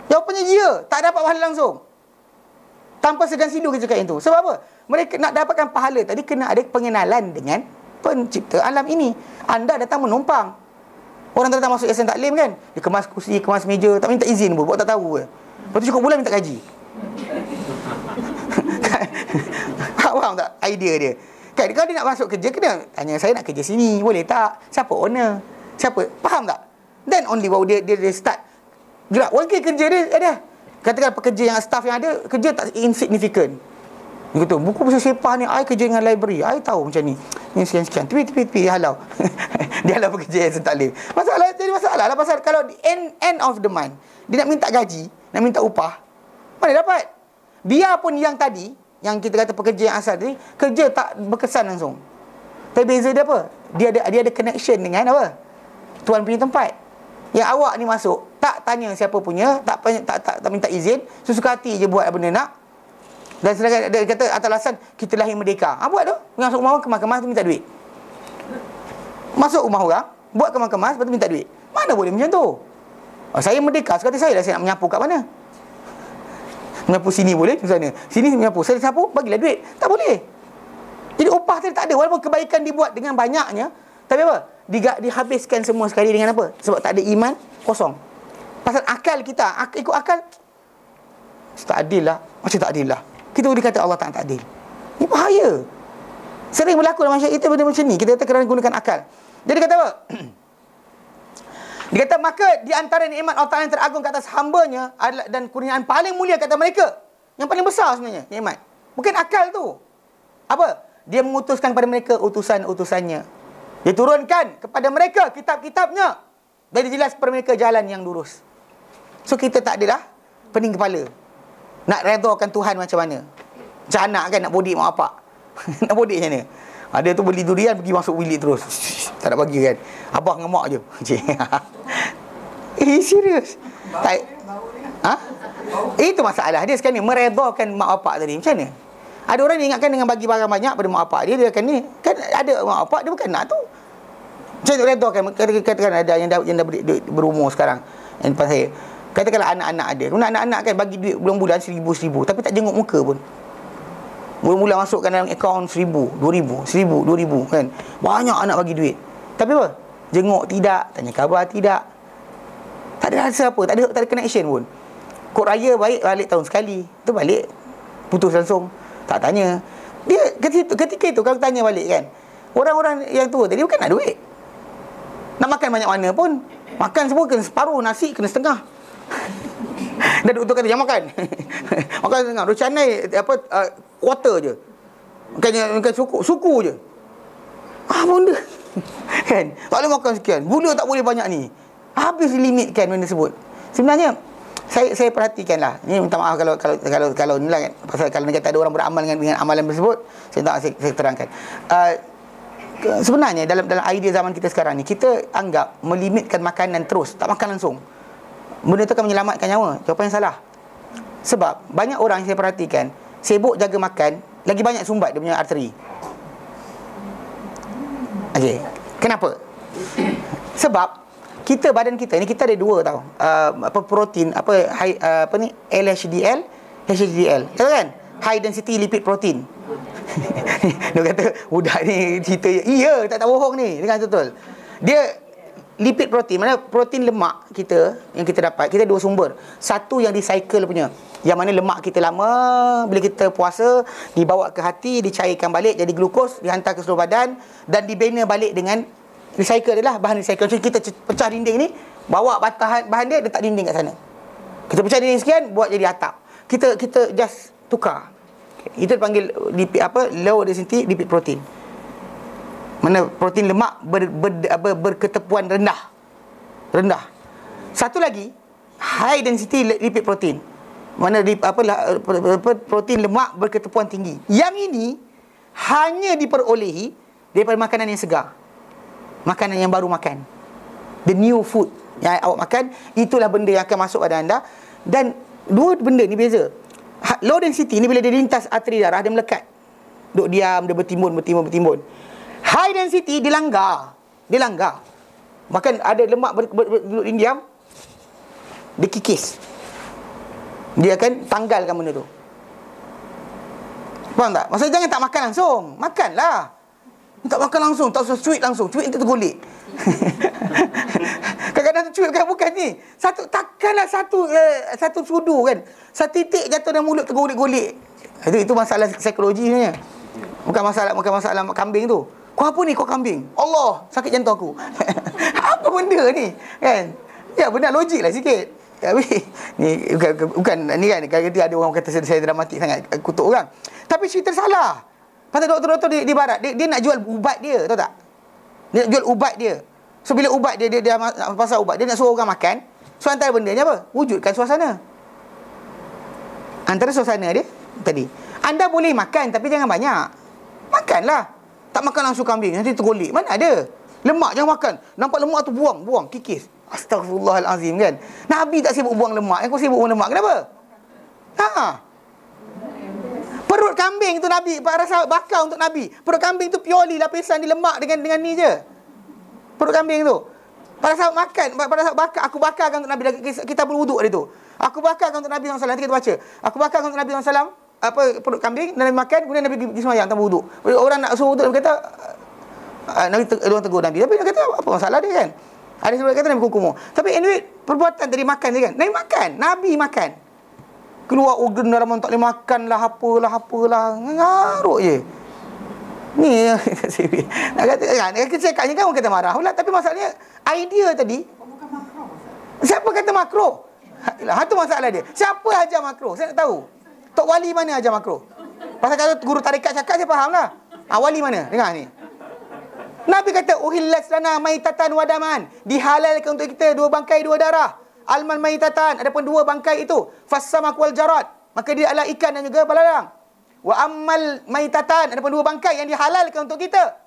Jawapannya ya, tak dapat pahala langsung. Tanpa segan silu kita cakap yang tu. Sebab apa? Mereka nak dapatkan pahala tadi kena ada pengenalan dengan pencipta alam ini. Anda datang menumpang. Orang datang masuk yayasan taklim kan, dia kemas kursi, kemas meja, tak minta izin pun, buat tak tahu ke. Lepas tu cukup bulan minta gaji. Faham tak idea dia? Kan kalau dia nak masuk kerja, kena tanya, saya nak kerja sini, boleh tak? Siapa owner? Siapa? Faham tak? Then only baru dia start gerak. Orang kerja dia ada. Katakan pekerja yang staff yang ada, kerja tak insignificant. Dia kata, buku pasal sepah ni, I kerja dengan library, I tahu macam ni. Ni sekian-sekian. Tepi, halau. Dia halau pekerja yang taklim. Jadi masalah lah. Pasal kalau end of the month, dia nak minta gaji, nak minta upah, mana dapat? Biarpun yang tadi, yang kita kata pekerja yang asal tadi, kerja tak berkesan langsung. Tapi beza dia apa? Dia ada connection dengan apa? Tuan punya tempat. Yang awak ni masuk, tak tanya siapa punya, tak minta izin, sesuka hati je buat benda nak. Dan sedangkan dia kata atas alasan kita lahir merdeka. Buat tu. Masuk rumah orang, kemas-kemas tu minta duit. Masuk rumah orang, buat kemas-kemas, lepas tu minta duit. Mana boleh macam tu? Saya merdeka, sekali saya nak menyapu kat mana? Menyapu sini boleh, di sana. Sini menyapu, saya sapu, bagilah duit. Tak boleh. Jadi upah tadi tak ada. Walaupun kebaikan dibuat dengan banyaknya, tapi apa? Dihabiskan semua sekali dengan apa? Sebab tak ada iman, kosong. Pasal akal kita, ikut akal, tak adil lah. Macam tak adil lah. Kita boleh kata Allah tak adil. Ini bahaya. Sering berlaku dalam masyarakat kita benda macam ni. Kita kata kerana gunakan akal. Jadi kata apa? Dia kata, maka di antara nikmat Allah Ta'ala yang teragung ke atas hambanya adalah, dan kurniaan paling mulia kata mereka, yang paling besar sebenarnya nikmat, bukan akal tu. Apa? Dia mengutuskan kepada mereka utusan-utusannya. Dia turunkan kepada mereka kitab-kitabnya, dan dijelas kepada mereka jalan yang lurus. So kita tak adalah pening kepala nak redakan Tuhan macam mana. Macam anak kan nak bodik mak bapak. Nak bodik macam mana? Ada tu beli durian, pergi masuk bilik terus. Tak nak bagi kan. Abah dengan mak je. Serius. Itu masalah dia sekarang ni, meredakan mak bapak tadi. Macam mana? Ada orang yang ingatkan dengan bagi barang banyak pada mak bapak dia akan ni. Kan ada mak bapak dia bukan nak tu. Macam tu redakan. Katakan ada yang dah berumur sekarang yang depan saya. Katakanlah anak-anak ada. Anak-anak kan bagi duit bulan-bulan seribu, tapi tak jenguk muka pun. Mula-mula masukkan dalam akaun 1,000, 2,000, 1,000, 2,000 kan. Banyak anak bagi duit. Tapi apa? Jenguk tidak, tanya khabar tidak. Tak ada rasa apa, tak ada connection pun. Kod raya balik tahun sekali. Tu balik putus langsung. Tak tanya. Dia ketika itu kalau tanya balik kan, orang-orang yang tua tadi bukan nak duit. Nak makan banyak mana pun, makan semua kena separuh, nasi kena setengah. Dah doktor kata jangan makan. Makan setengah. Dia canai quarter je. Makan suku je. Benda. Kan? Tak boleh makan sekian. Gula tak boleh banyak ni. Habis limitkan benda tersebut. Sebenarnya saya perhatikan lah. Ni minta maaf kalau ni lah kan. Pasal kalau dia kata ada orang beramal dengan amalan tersebut, saya terangkan. Sebenarnya dalam idea zaman kita sekarang ni, kita anggap melimitkan makanan terus, tak makan langsung, benda tu akan menyelamatkan nyawa. Jawapan yang salah. Sebab banyak orang yang saya perhatikan sibuk jaga makan, lagi banyak sumbat dia punya arteri. Okey. Kenapa? Sebab badan kita ni, kita ada dua tau. Protein LHDL, HDL. Tahu kan? High density lipid protein. Dia kata budak ni cerita iya, tak bohong ni. Dia kata betul. Dia lipid protein, mana protein lemak kita yang kita dapat, kita dua sumber. Satu yang recycle punya, yang mana lemak kita lama bila kita puasa dibawa ke hati, dicairkan balik jadi glukos, dihantar ke seluruh badan dan dibina balik dengan recycle dia lah, bahan recycle. Macam kita pecah dinding ni, bawa bahan dia letak dinding kat sana. Kita pecah dinding sekian, buat jadi atap. Kita just tukar. Itu dipanggil lipid low density lipid protein. Mana protein lemak berketepuan rendah. Satu lagi, high density lipid protein. Mana protein lemak berketepuan tinggi. Yang ini hanya diperolehi daripada makanan yang segar, makanan yang baru makan, the new food yang awak makan. Itulah benda yang akan masuk pada anda. Dan dua benda ni beza. Low density ni bila dia lintas arteri darah, dia melekat, duk diam, dia bertimbun. High density dia langgar. Bahkan ada lemak duduk diam, dia kikis, dia akan tanggalkan benda tu. Faham tak? Maksudnya jangan tak makan langsung. Makanlah. Tak makan langsung, tak usah cuit langsung. Cuit nanti tergolek. Kadang-kadang cuit bukan ni. Takkanlah satu sudu kan. Satu titik jatuh dalam mulut tergolek-golek. Itu masalah psikologi sebenarnya. Bukan masalah kambing tu. Kau apa ni kau kambing? Allah, sakit jantung aku. Apa benda ni? Kan? Ya benar, logik lah sikit. Tapi ni bukan ni kan, kadang-kadang ada orang kata saya dramatik sangat kutuk orang. Tapi cerita salah. Pasal doktor-doktor di barat, dia nak jual ubat dia, tahu tak? Dia nak jual ubat dia. So bila ubat dia pasal ubat, dia nak suruh orang makan. So antara bendanya apa? Wujudkan suasana. Antara suasana dia tadi, anda boleh makan tapi jangan banyak. Makanlah. Tak makan langsung kambing, nanti tergolek. Mana ada? Lemak jangan makan. Nampak lemak tu buang, kikis. Astaghfirullahalazim kan. Nabi tak sibuk buang lemak, yang kau sibuk buang lemak. Kenapa? Perut kambing tu Nabi, para sahabat bakar untuk Nabi. Perut kambing tu purely lapisan di lemak dengan ni je. Perut kambing tu. Para sahabat makan, para sahabat bakar. Aku bakarkan untuk Nabi. Kita berwuduk hari tu. Aku bakarkan untuk Nabi SAW. Nanti kita baca. Aku bakarkan untuk Nabi SAW. Perut kambing, Nabi makan, kemudian Nabi pergi semayang tanpa wuduk. Orang nak suruh wuduk, Nabi kata, Nabi orang tegur Nabi. Tapi Nabi kata, apa masalah dia kan? Ada sebab kata Nabi hukum. Tapi anyway, perbuatan tadi makan je kan. Nabi makan. Keluar organ dalam tak boleh makan lah, apalah. Ngaruk je. Ni nak kata kan, cakapnya kan orang kata marah pula. Tapi masalahnya idea tadi, siapa kata makro? Itu masalah dia. Siapa ajar makro? Saya nak tahu. Tok Wali mana ajar makro? Pasal kalau guru tarikat cakap saya faham lah. Wali mana? Dengar ni. Nabi kata uhillas lana maitatan wa daman. Dihalalkan untuk kita dua bangkai dua darah. Alman maitatan, adapun dua bangkai itu fassamak wal jarad, maka dia adalah ikan dan juga belalang. Wa ammal maitatan, adapun dua bangkai yang dihalalkan untuk kita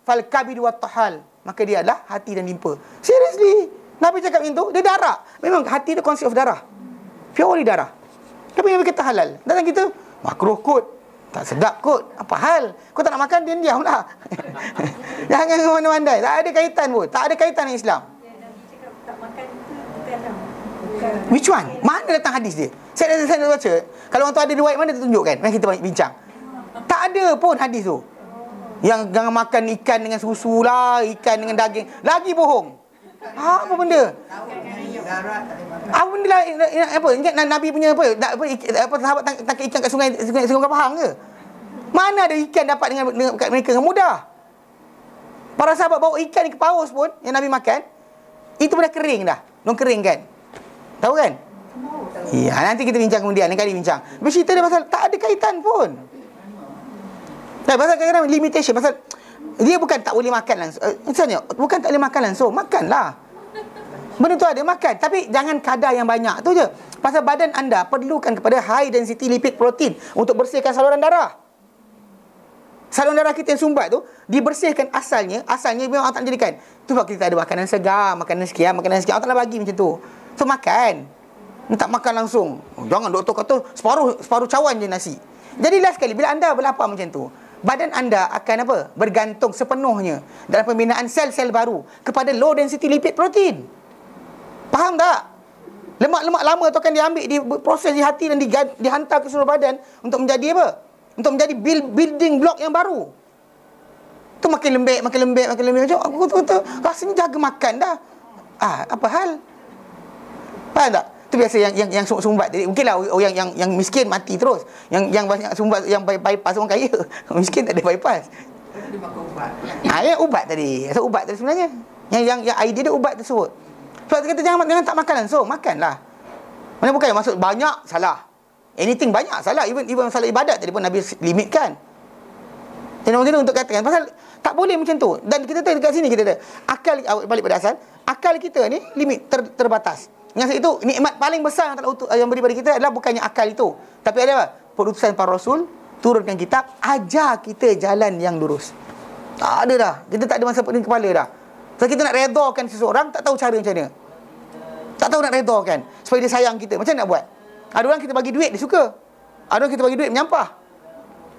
fal kabid wat tahal, maka dia adalah hati dan limpa. Seriously, Nabi cakap itu, dia darah. Memang hati itu konsep of darah. Purely darah. Tapi Nabi kata halal. Dan kita makruh kot. Tak sedap kot. Apa hal? Kau tak nak makan, diam-diamlah. Jangan mandai-mandai. Tak ada kaitan pun. Tak ada kaitan dengan Islam. Which one? Mana datang hadis dia? Saya dah baca. Kalau orang tu ada riwayat mana dia tunjukkan. Mari kita bincang. Tak ada pun hadis tu. Yang jangan makan ikan dengan susu lah, ikan dengan daging. Lagi bohong. Apa benda? Apa benda lah, apa? Ingat Nabi punya apa sahabat tangkap ikan kat sungai Pahang ke? Mana ada ikan dapat dengan kat mereka dengan mudah? Para sahabat bawa ikan ke paus pun yang Nabi makan, itu dah kering dah. Non kering kan? Tahu kan? Ya, nanti kita bincang kemudian, lain kali bincang. Tapi cerita dia pasal tak ada kaitan pun. Tak, pasal kadang-kadang limitation, pasal dia bukan tak boleh makan langsung. Misalnya, bukan tak boleh makan langsung, makanlah. Benda tu ada, makan. Tapi jangan kadar yang banyak tu je. Pasal badan anda perlukan kepada high density lipid protein untuk bersihkan saluran darah. Saluran darah kita yang sumbat tu dibersihkan asalnya memang Allah tak jadikan. Tu sebab kita ada makanan segar, makanan sekian. Allah tak bagi macam tu. So makan. Tak makan langsung. Jangan doktor kata separuh cawan je nasi. Jadi last sekali bila anda berlapar macam tu, badan anda akan apa? Bergantung sepenuhnya dalam pembinaan sel-sel baru kepada low density lipid protein. Faham tak? Lemak-lemak lama tu akan diambil, diproses di hati dan dihantar ke seluruh badan untuk menjadi apa? Untuk menjadi building block yang baru. Tu makin lembek. Macam aku kata, rasanya jaga makan dah. Apa hal? Faham tak? Tu biasa yang sumbat. Jadi mungkinlah orang yang miskin mati terus. Yang banyak sumbat, yang bypass orang kaya. Miskin tak ada bypass. Dia makan ubat. Yang ubat tadi. So ubat tadi sebenarnya. Yang idea dia ubat tersebut. Sebab dia kata jangan tak makan langsung, makanlah. Mana bukan yang maksud banyak salah. Anything banyak salah. Even masalah ibadat tadi pun Nabi limitkan. Jadi begitu untuk katakan pasal tak boleh macam tu. Dan kita tahu dekat sini kita ada akal, balik pada asal, akal kita ni limit terbatas. Dengan sebab itu nikmat paling besar yang beri pada kita adalah bukannya akal itu, tapi ada apa? Perutusan para rasul, turunkan kitab, ajar kita jalan yang lurus. Tak ada dah. Kita tak ada masa pening kepala dah. So kita nak redakan seseorang, tak tahu cara macam mana. Tak tahu nak redakan supaya dia sayang kita. Macam mana nak buat? Ada orang kita bagi duit dia suka. Ada orang kita bagi duit menyampah.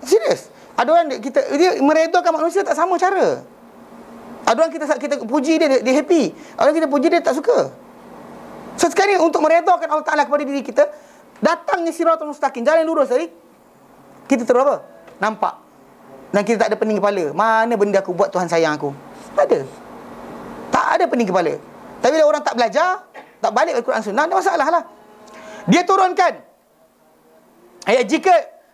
Serius. Ada orang dia meredakan manusia tak sama cara. Ada orang kita puji dia happy. Ada orang kita puji dia tak suka. So sekarang ni untuk meredakan Allah Ta'ala kepada diri kita, datangnya siratul mustaqim, jalan lurus tadi, kita terus apa? Nampak. Dan kita tak ada pening kepala. Mana benda aku buat Tuhan sayang aku? Tak ada. Tak ada pening kepala. Tapi bila orang tak belajar, tak balik Al-Quran Sunnah, ada masalah lah. Dia turunkan ayat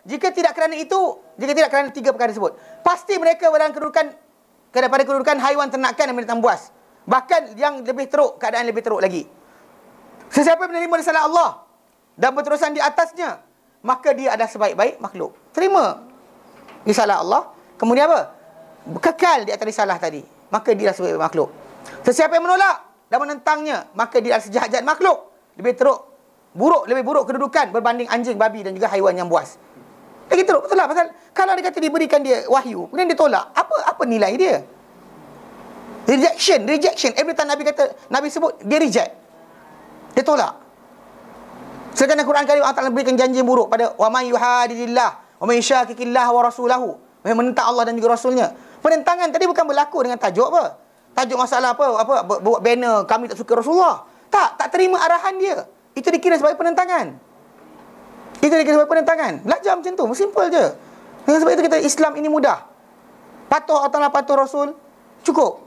jika tidak kerana itu, jika tidak kerana 3 perkara tersebut, pasti mereka berada pada kedudukan haiwan ternakan dan binatang buas. Bahkan yang lebih teruk, keadaan lebih teruk lagi. Sesiapa yang menerima risalah Allah dan berterusan di atasnya, maka dia adalah sebaik-baik makhluk. Terima risalah Allah, kemudian apa? Kekal di atas risalah tadi, maka dia adalah sebaik-baik makhluk. Sesiapa yang menolak dan menentangnya, maka dia adalah sejahat-jahat makhluk. Lebih buruk kedudukan berbanding anjing, babi dan juga haiwan yang buas. Lagi teruk, betul lah. Pasal kalau dia kata diberikan dia wahyu, kemudian dia tolak, apa nilai dia? Rejection. Every time Nabi sebut, dia reject. Dia tolak. Sedangkan Al-Quran Karim Allah Ta'ala berikan janji buruk pada wa may yuhadidillah wa may yushaqiqillah wa rasulahu, yang menentang Allah dan juga Rasulnya. Penentangan tadi bukan berlaku dengan tajuk apa? Tajuk masalah apa buat banner kami tak suka Rasulullah. Tak terima arahan dia. Itu dikira sebagai penentangan. Belajar macam tu, simple je. Dengan sebab itu kita Islam ini mudah. Patuh Allah Ta'ala, patuh Rasul, cukup.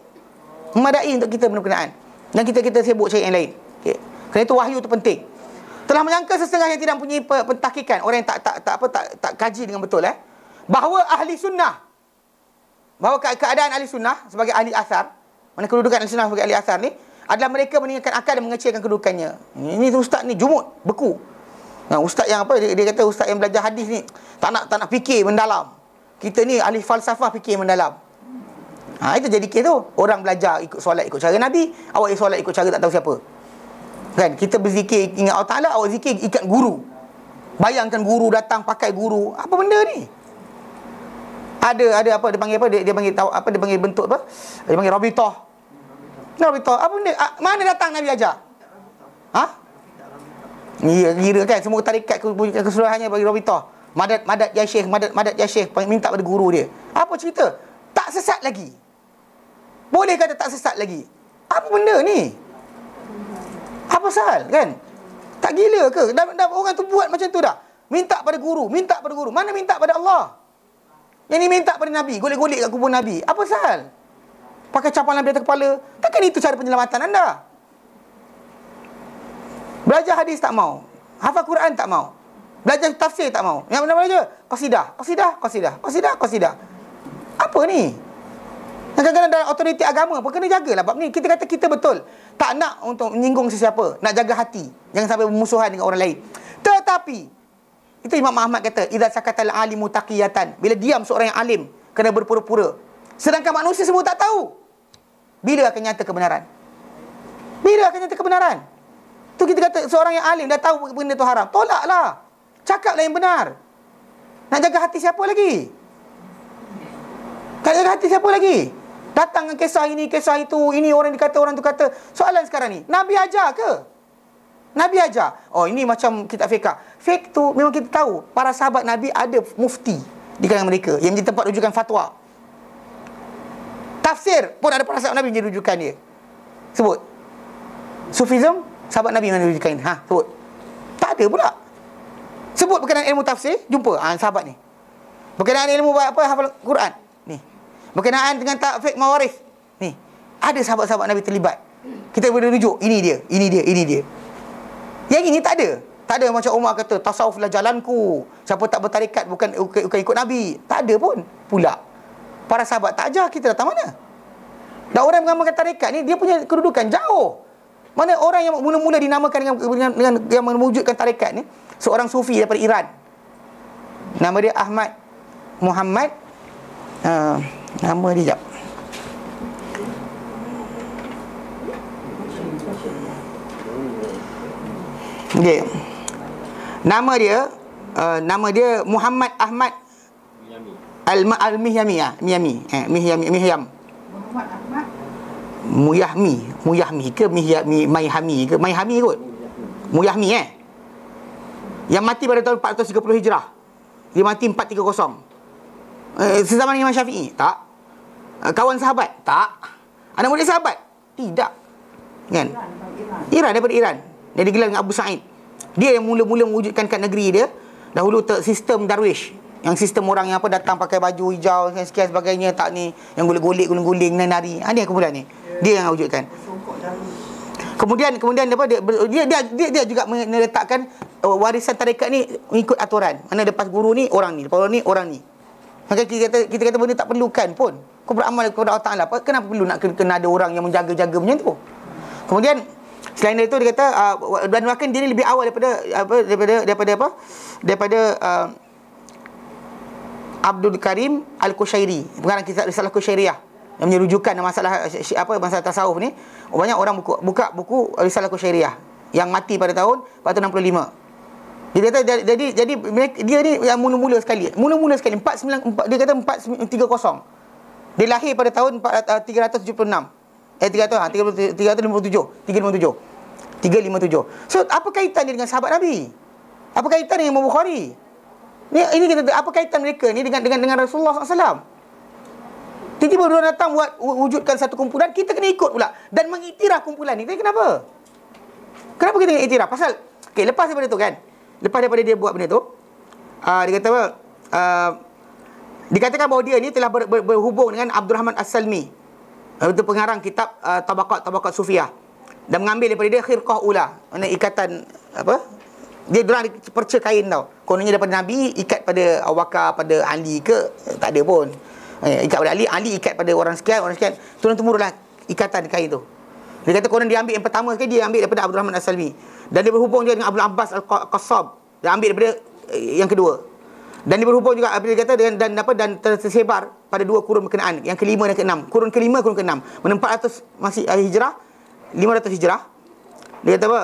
Memadai untuk kita berkenaan. Dan kita sibuk cari yang lain. Okay. Kerana itu wahyu itu penting. Telah menyangka sesetengah yang tidak mempunyai pentahkikan, orang yang tak kaji dengan betul, bahawa ahli sunnah, bahawa keadaan ahli sunnah sebagai ahli asar, mana kedudukan ahli sunnah sebagai ahli asar ni adalah mereka meninggalkan akal dan mengecilkan kedudukannya. Ini ustaz ni jumud, beku. Nah, ustaz yang dia kata ustaz yang belajar hadis ni tak nak fikir mendalam. Kita ni ahli falsafah fikir mendalam. Itu jadi kes tu. Orang belajar ikut solat ikut cara Nabi, awak solat ikut cara tak tahu siapa. Kan, kita berzikir ingat Allah Ta'ala, awak zikir ikat guru. Bayangkan guru datang pakai guru. Apa benda ni? Ada apa dia panggil apa? Dia panggil tahu apa, dia panggil bentuk apa? Dia panggil rabitah. Rabitah. Apa benda? Mana datang Nabi ajar? Kira kan semua tarikat keseluruhannya bagi rabitah. Madad ya syekh, madad ya syekh, minta pada guru dia. Apa cerita? Tak sesat lagi. Boleh kata tak sesat lagi. Apa benda ni? Apa pasal kan? Tak gila ke? Dah orang tu buat macam tu dah. Minta pada guru. Mana minta pada Allah? Yang ni minta pada Nabi. Golek-golek kat kubur Nabi. Apa pasal? Pakai capan Nabi atas kepala. Takkan itu cara penyelamatan anda? Belajar hadis tak mau. Hafal Quran tak mau. Belajar tafsir tak mau. Yang mana belajar? Qasidah. Apa ni? Kadang-kadang dalam otoriti agama pun kena jagalah bab ni. Kita kata kita betul tak nak untuk menyinggung sesiapa, nak jaga hati, jangan sampai bermusuhan dengan orang lain. Tetapi itu Imam Ahmad kata, idza sakatal alimu taqiyatan, bila diam seorang yang alim kena berpura-pura, sedangkan manusia semua tak tahu, bila akan nyata kebenaran? Tu kita kata seorang yang alim dah tahu benda tu haram, tolaklah, cakaplah yang benar. Nak jaga hati siapa lagi? Datang dengan kisah ini, kisah itu, ini orang dikata, orang tu kata. Soalan sekarang ni, Nabi ajar ke? Nabi ajar. Oh, ini macam kitab fiqh. Fiqh tu memang kita tahu, para sahabat Nabi ada mufti di kalangan mereka yang menjadi tempat rujukan fatwa. Tafsir pun ada para sahabat Nabi menjadi rujukan dia. Sebut. Sufism, sahabat Nabi menjadi rujukan. Sebut. Tak ada pula. Sebut berkenaan ilmu tafsir, jumpa sahabat ni. Berkenaan ilmu hafal Quran ni. Berkenaan dengan fiqh mawaris ni, ada sahabat-sahabat Nabi terlibat. Kita boleh rujuk, ini dia. Yang ini tak ada macam Umar kata tasawuflah jalanku, siapa tak bertarikat bukan ikut Nabi. Tak ada pun pula. Para sahabat tak ajar, kita datang mana? Dan orang yang mengamalkan tarikat ni, dia punya kedudukan jauh. Mana orang yang mula-mula dinamakan dengan yang mewujudkan tarikat ni, seorang sufi daripada Iran. Nama dia Ahmad Muhammad Nama dia jap. Okay. Nama dia Muhammad Ahmad Al-Mihyami. Mihyam. Muhammad Ahmad Muyahmi ke Mayhami kot. Muyahmi yang mati pada tahun 430 Hijrah. Dia mati 430. Sezaman Imam Syafi'i? Tak. Kawan sahabat? Tak. Anak murid sahabat? Tidak. Kan? Iran, daripada Iran. Dia digelar dengan Abu Sa'id. Dia yang mula-mula mewujudkan kat negeri dia. Dahulu sistem Darwish, yang sistem orang yang datang pakai baju hijau sekian sebagainya, tak ni, yang golek-golek, guling-guling, nari. Dia kumpulan ni. Dia yang wujudkan. Kemudian dia juga meletakkan warisan tarekat ni mengikut aturan. Mana lepas guru ni orang ni, lepas orang ni orang ni. Maka kita kata benda tak perlukan pun. Kau beramal kepada Allah Taala, kenapa perlu nak kena ada orang yang menjaga-jaga macam tu? Kemudian selain itu dia kata dan bahkan dia ni lebih awal daripada Abdul Karim Al-Kushairi, pengarang kisah Risalah Kushairiyah yang menyerujukan masalah masalah tasawuf ni. Banyak orang buka buku Risalah Kushairiyah yang mati pada tahun 465. Dia kata jadi dia ni yang mula-mula sekali 494, dia kata 430. Dia lahir pada tahun 376. 357. So apa kaitan dia dengan sahabat Nabi? Apa kaitan dengan Imam Bukhari? Ini kita apa kaitan mereka ni dengan Rasulullah SAW? Tiba-tiba dia datang wujudkan satu kumpulan, kita kena ikut pula dan mengiktiraf kumpulan ni. Tapi kenapa? Kenapa kita kena iktiraf? Pasal lepas daripada tu kan, lepas daripada dia buat benda tu, dia kata apa? Dikatakan bahawa dia ni telah berhubung dengan Abdul Rahman As-Salmi, itu pengarang kitab Tabaqat Sufiyah, dan mengambil daripada dia khirqah ula, mana ikatan apa? Dia dorang perca kain tau. Kononnya daripada Nabi ikat pada Abu Bakar, pada Ali ke? Tak ada pun. Ikat pada Ali ikat pada orang sekian. Turun-temurunlah ikatan kain tu. Dia kata konon dia ambil yang pertama sekali, dia ambil daripada Abdul Rahman As-Salmi. Dan dia berhubung juga dengan Abdul Abbas Al-Qassab. Dia ambil daripada yang kedua. Dan dia berhubung juga, dia kata, dan tersebar pada dua kurun berkenaan, yang kelima dan keenam. Kurun kelima, kurun keenam. Mana 400 masih Hijrah, 500 Hijrah. Dia kata apa?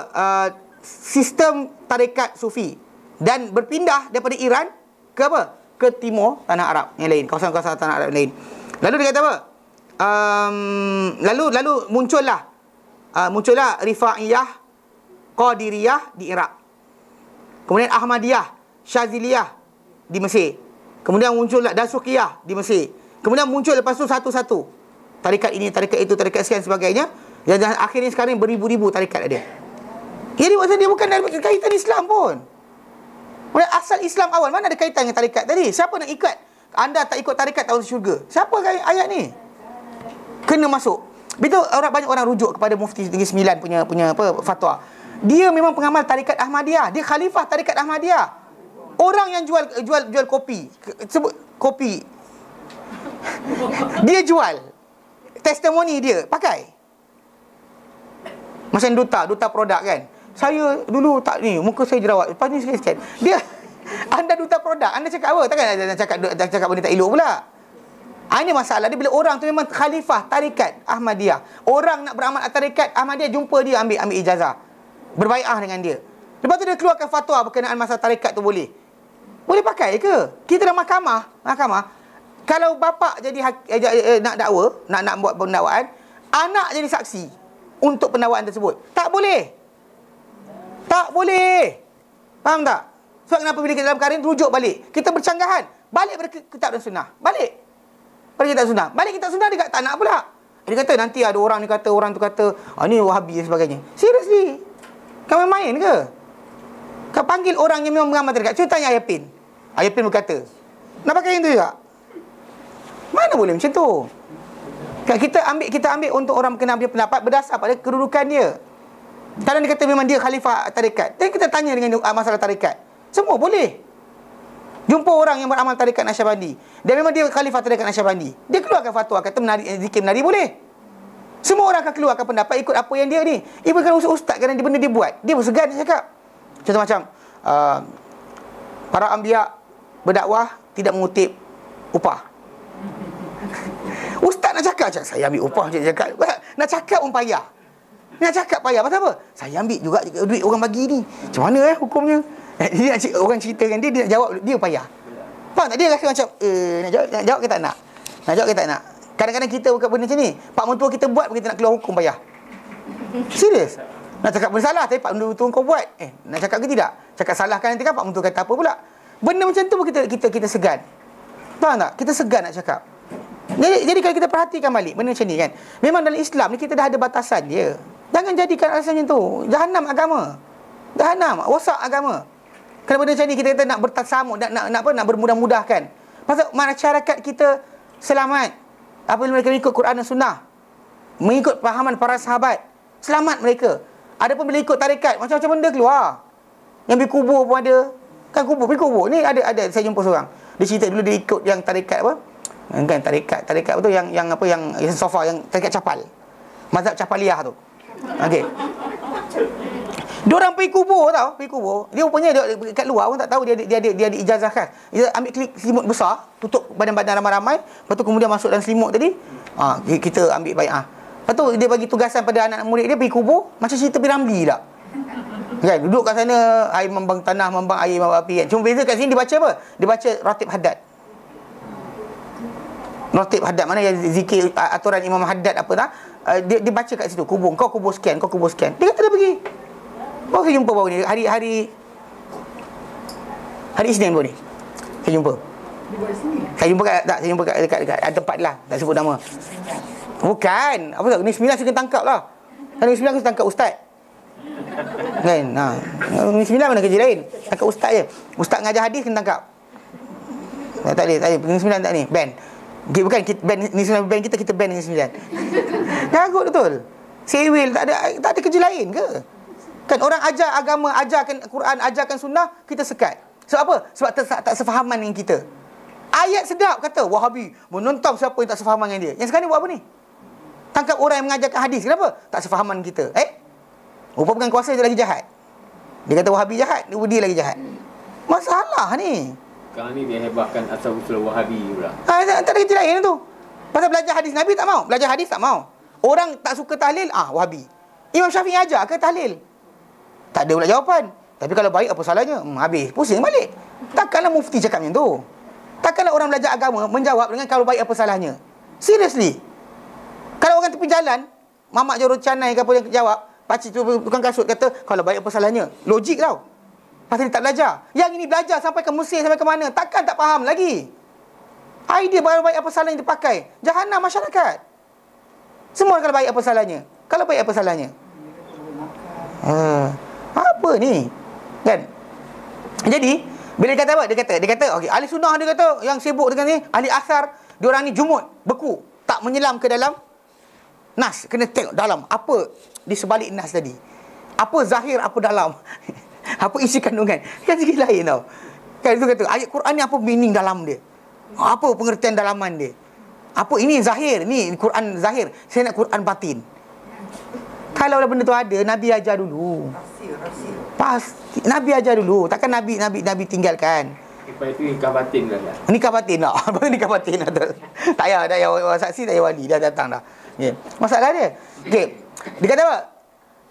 Sistem tarekat Sufi, dan berpindah daripada Iran ke apa? Ke timur tanah Arab yang lain, kawasan-kawasan tanah Arab yang lain. Lalu dia kata apa? Lalu muncullah Rifa'iyah, Qadiriyah di Iraq. Kemudian Ahmadiyah, Syaziliyah di Mesir. Kemudian muncullah Dasuqiyah di Mesir. Kemudian muncul lepas tu satu-satu tarekat ini, tarekat itu, tarekat sekian sebagainya. Dan akhirnya sekarang beribu-ribu tarekat ada. Jadi maksud dia bukan ada kaitan Islam pun. Asal Islam awal mana ada kaitan dengan tarekat tadi? Siapa nak ikat? Anda tak ikut tarekat tak masuk syurga. Siapa ayat ni? Kena masuk. Betul, banyak orang rujuk kepada Mufti Negeri Sembilan punya fatwa. Dia memang pengamal tarekat Ahmadiyah. Dia khalifah tarekat Ahmadiyah. Orang yang jual kopi, sebut kopi. Dia jual. Testimoni dia pakai. Macam duta produk kan. Saya dulu tak ni, muka saya jerawat, lepas ni sikit-sikit. Dia anda duta produk, anda cakap apa? Takkan anda cakap benda tak elok pula. Ini masalah dia, bila orang tu memang khalifah tarekat Ahmadiyah. Orang nak beramal tarekat Ahmadiyah, jumpa dia, ambil ijazah, berbai'ah dengan dia. Lepas tu dia keluarkan fatwa berkenaan masalah tarekat tu boleh pakai ke? Kita dalam mahkamah. Kalau bapa jadi nak dakwa, nak buat pendakwaan, anak jadi saksi untuk pendakwaan tersebut, tak boleh. Faham tak? Sebab kenapa bila kita dalam perkara ni rujuk balik, kita bercanggahan balik pada kitab dan sunnah. Balik kitab sunnah, dia tak nak pula. Dia kata nanti ada orang ni kata, orang tu kata ni Wahabi dan sebagainya. Seriously? Kau main ke? Kau panggil orang yang memang mengamal tarekat. Cuba tanya Ayapin berkata, nak pakai yang tu juga? Mana boleh macam tu? Kita ambil untuk orang berkenaan dia pendapat berdasar pada kedudukan dia. Kalau dia kata memang dia khalifah tarekat, dan kita tanya dengan masalah tarekat, semua boleh. Jumpa orang yang beramal tarekat Naqsyabandi, dan memang dia khalifah tarekat Naqsyabandi, dia keluarkan fatwa kata zikir menari boleh. Semua orang akan keluarkan pendapat ikut apa yang dia ni. Ia bukan ustaz kerana benda dia buat, dia bersegan, dia cakap. Contoh macam para anbiya berdakwah tidak mengutip upah. Ustaz nak cakap, saya ambil upah je cakap. Nak cakap pun payah. Nak cakap payah. Pasal apa? Saya ambil juga duit orang bagi ni. Macam mana hukumnya? Orang ceritakan dia nak jawab, dia payah. Faham tak? Dia rasa macam nak jawab ke tak nak? Nak jawab ke tak nak? Kadang-kadang kita buat benda macam ni, pak mentua kita buat, kita nak keluar hukum payah. Serius. Nak cakap benda salah, tapi pak mentua kau buat. Nak cakap ke tidak? Cakap salahkan nanti kan pak mentua kata apa pula? Benda macam tu pun kita segan. Faham tak? Kita segan nak cakap. Jadi kalau kita perhatikan balik benda macam ni kan, memang dalam Islam ni kita dah ada batasan dia. Jangan jadikan alasan macam tu. Jahanam agama. Jahanam, rosak agama. Kalau benda macam ni kita kata nak bertasamuh, nak bermudah-mudahkan. Pasal masyarakat kita selamat apabila mereka ikut Quran dan Sunnah, mengikut pahaman para sahabat, selamat mereka. Ada pun bila ikut tarekat, macam-macam benda keluar. Yang pergi kubur pun ada. Kan pergi kubur. Ni ada saya jumpa seorang. Dia cerita dulu dia ikut yang tarekat apa? Kan tarekat betul yang sofa, yang tarekat Capal. Mazhab Capaliyah tu. Okey. Diorang pergi kubur tau, Dia rupanya kat luar pun tak tahu dia ada ijazah khas. Dia ambil selimut besar, tutup badan-badan ramai-ramai, lepas tu kemudian masuk dalam selimut tadi. Kita ambil bai'ah. Lepas tu dia bagi tugasan pada anak murid dia pergi kubur, macam cerita Piramli tak? Kan, duduk kat sana, air membang tanah, membang air, membang api kan. Cuma beza kat sini dia baca apa? Dia baca Ratib Haddad. Ratib Haddad mana yang zikir aturan Imam Haddad apa tak? Dia baca kat situ, kubur, kau kubur sekian. Dia kata dia pergi. Baru saya jumpa baru ni, hari Isnin baru ni. Saya jumpa. Saya jumpa kat tempat lah, tak sebut nama. Bukan, apa tak? Ni 9 saya kena tangkap lah. Ni 9 aku tangkap ustaz. Kan? Ni 9 mana kerja lain. Tangkap ustaz je. Ustaz ngajar hadis kena tangkap. Tak boleh. Ni 9 tak ni, ban. Bukan ban ni 9 ban kita ban ni 9. Gagut betul. Sewil tak ada kerja lain ke? Kan orang ajar agama, ajarkan Quran, ajarkan sunnah, kita sekat. Sebab apa? Sebab tak sefahaman dengan kita. Ayat sedap kata Wahabi menentang siapa yang tak sefahaman dengan dia. Yang sekarang ni buat apa ni? Tangkap orang yang mengajarkan hadis. Kenapa? Tak sefahaman kita. Rupa pegang kuasa dia lagi jahat. Dia kata Wahabi jahat, dia lagi jahat. Masalah ni. Sekarang ni dia hebahkan asal-usul Wahabi pula. Tak ada kerja lain tu. Pasal belajar hadis Nabi tak mau. Belajar hadis tak mau. Orang tak suka tahlil, Wahabi. Imam Syafi'i ajar ke tahlil? Tak ada pula jawapan. Tapi kalau baik apa salahnya? Habis. Pusing balik. Takkanlah mufti cakap macam tu. Takkanlah orang belajar agama menjawab dengan kalau baik apa salahnya. Seriously. Kalau orang tepi jalan, mamak Jorocanai ke apa yang jawab, pakcik tu tukang kasut kata kalau baik apa salahnya. Logik tau. Pasal dia tak belajar. Yang ini belajar sampai ke Mesir, sampai ke mana. Takkan tak faham lagi. Idea kalau baik apa salahnya dipakai. Jahanam masyarakat. Semua kalau baik apa salahnya. Kalau baik apa salahnya. Apa ni? Kan? Jadi, bila dia kata apa? Dia kata okey, ahli sunnah dia kata yang sibuk dengan ni, ahli asar, diorang ni jumud, beku, tak menyelam ke dalam nas, kena tengok dalam apa di sebalik nas tadi. Apa zahir, apa dalam. Apa isi kandungan. Kan sikit lain tau. Kan itu kata ayat Quran ni apa meaning dalam dia. Apa pengertian dalaman dia. Apa ini zahir, ni Quran zahir. Saya nak Quran batin. Kalau benda tu ada, Nabi ajar dulu. Pasti Nabi ajar dulu. Takkan Nabi tinggalkan. Lepas itu nikah batin dah. Nikah batin tak? Baru nikah batin dah. Tak payah orang saksi, tak payah wali. Dah datang dah. Masalah dia. Okey. Dia kata apa?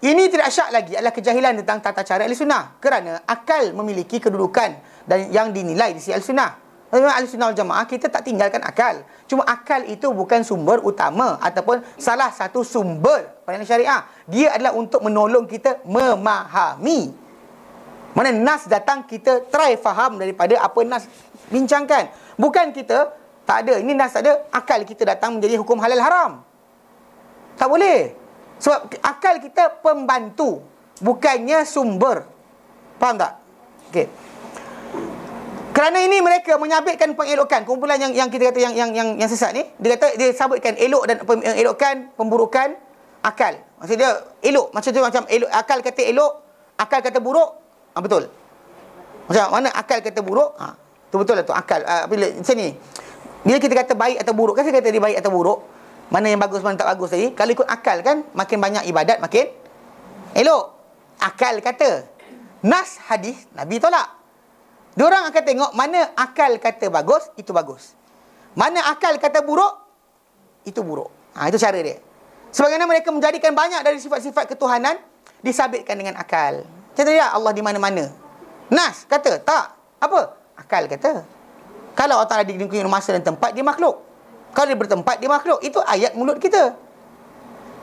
Ini tidak syak lagi adalah kejahilan tentang tata cara ahli sunnah. Kerana akal memiliki kedudukan dan yang dinilai di sisi ahli sunnah. Ahli sunnah wal jamaah kita tak tinggalkan akal. Cuma akal itu bukan sumber utama ataupun salah satu sumber pandangan syariah. Dia adalah untuk menolong kita memahami. Mana nas datang kita try faham daripada apa nas bincangkan. Bukan kita tak ada, ini nas tak ada, akal kita datang menjadi hukum halal haram. Tak boleh. Sebab akal kita pembantu, bukannya sumber. Faham tak? Okey. Kerana ini mereka menyabitkan pengelokan, kumpulan yang kita kata yang sesat ni, dia kata dia sabitkan elok dan elokkan pemburukan akal. Maksud dia elok macam tu, macam elok, akal kata elok, akal kata buruk, betul. Macam mana akal kata buruk? Tu betul lah tu akal. Bila macam ni, bila kita kata baik atau buruk, kan saya kata dia baik atau buruk, mana yang bagus mana tak bagus tadi. Kalau ikut akal kan, makin banyak ibadat makin elok. Akal kata. Nas hadis Nabi tolak. Diorang akan tengok mana akal kata bagus, itu bagus. Mana akal kata buruk, itu buruk. Itu cara dia. Sebagaimana mereka menjadikan banyak dari sifat-sifat ketuhanan disabitkan dengan akal. Kata dia Allah di mana-mana. Nas kata tak. Apa? Akal kata. Kalau Allah Ta'ala di masa dan tempat, dia makhluk. Kalau dia bertempat, dia makhluk. Itu ayat mulut kita.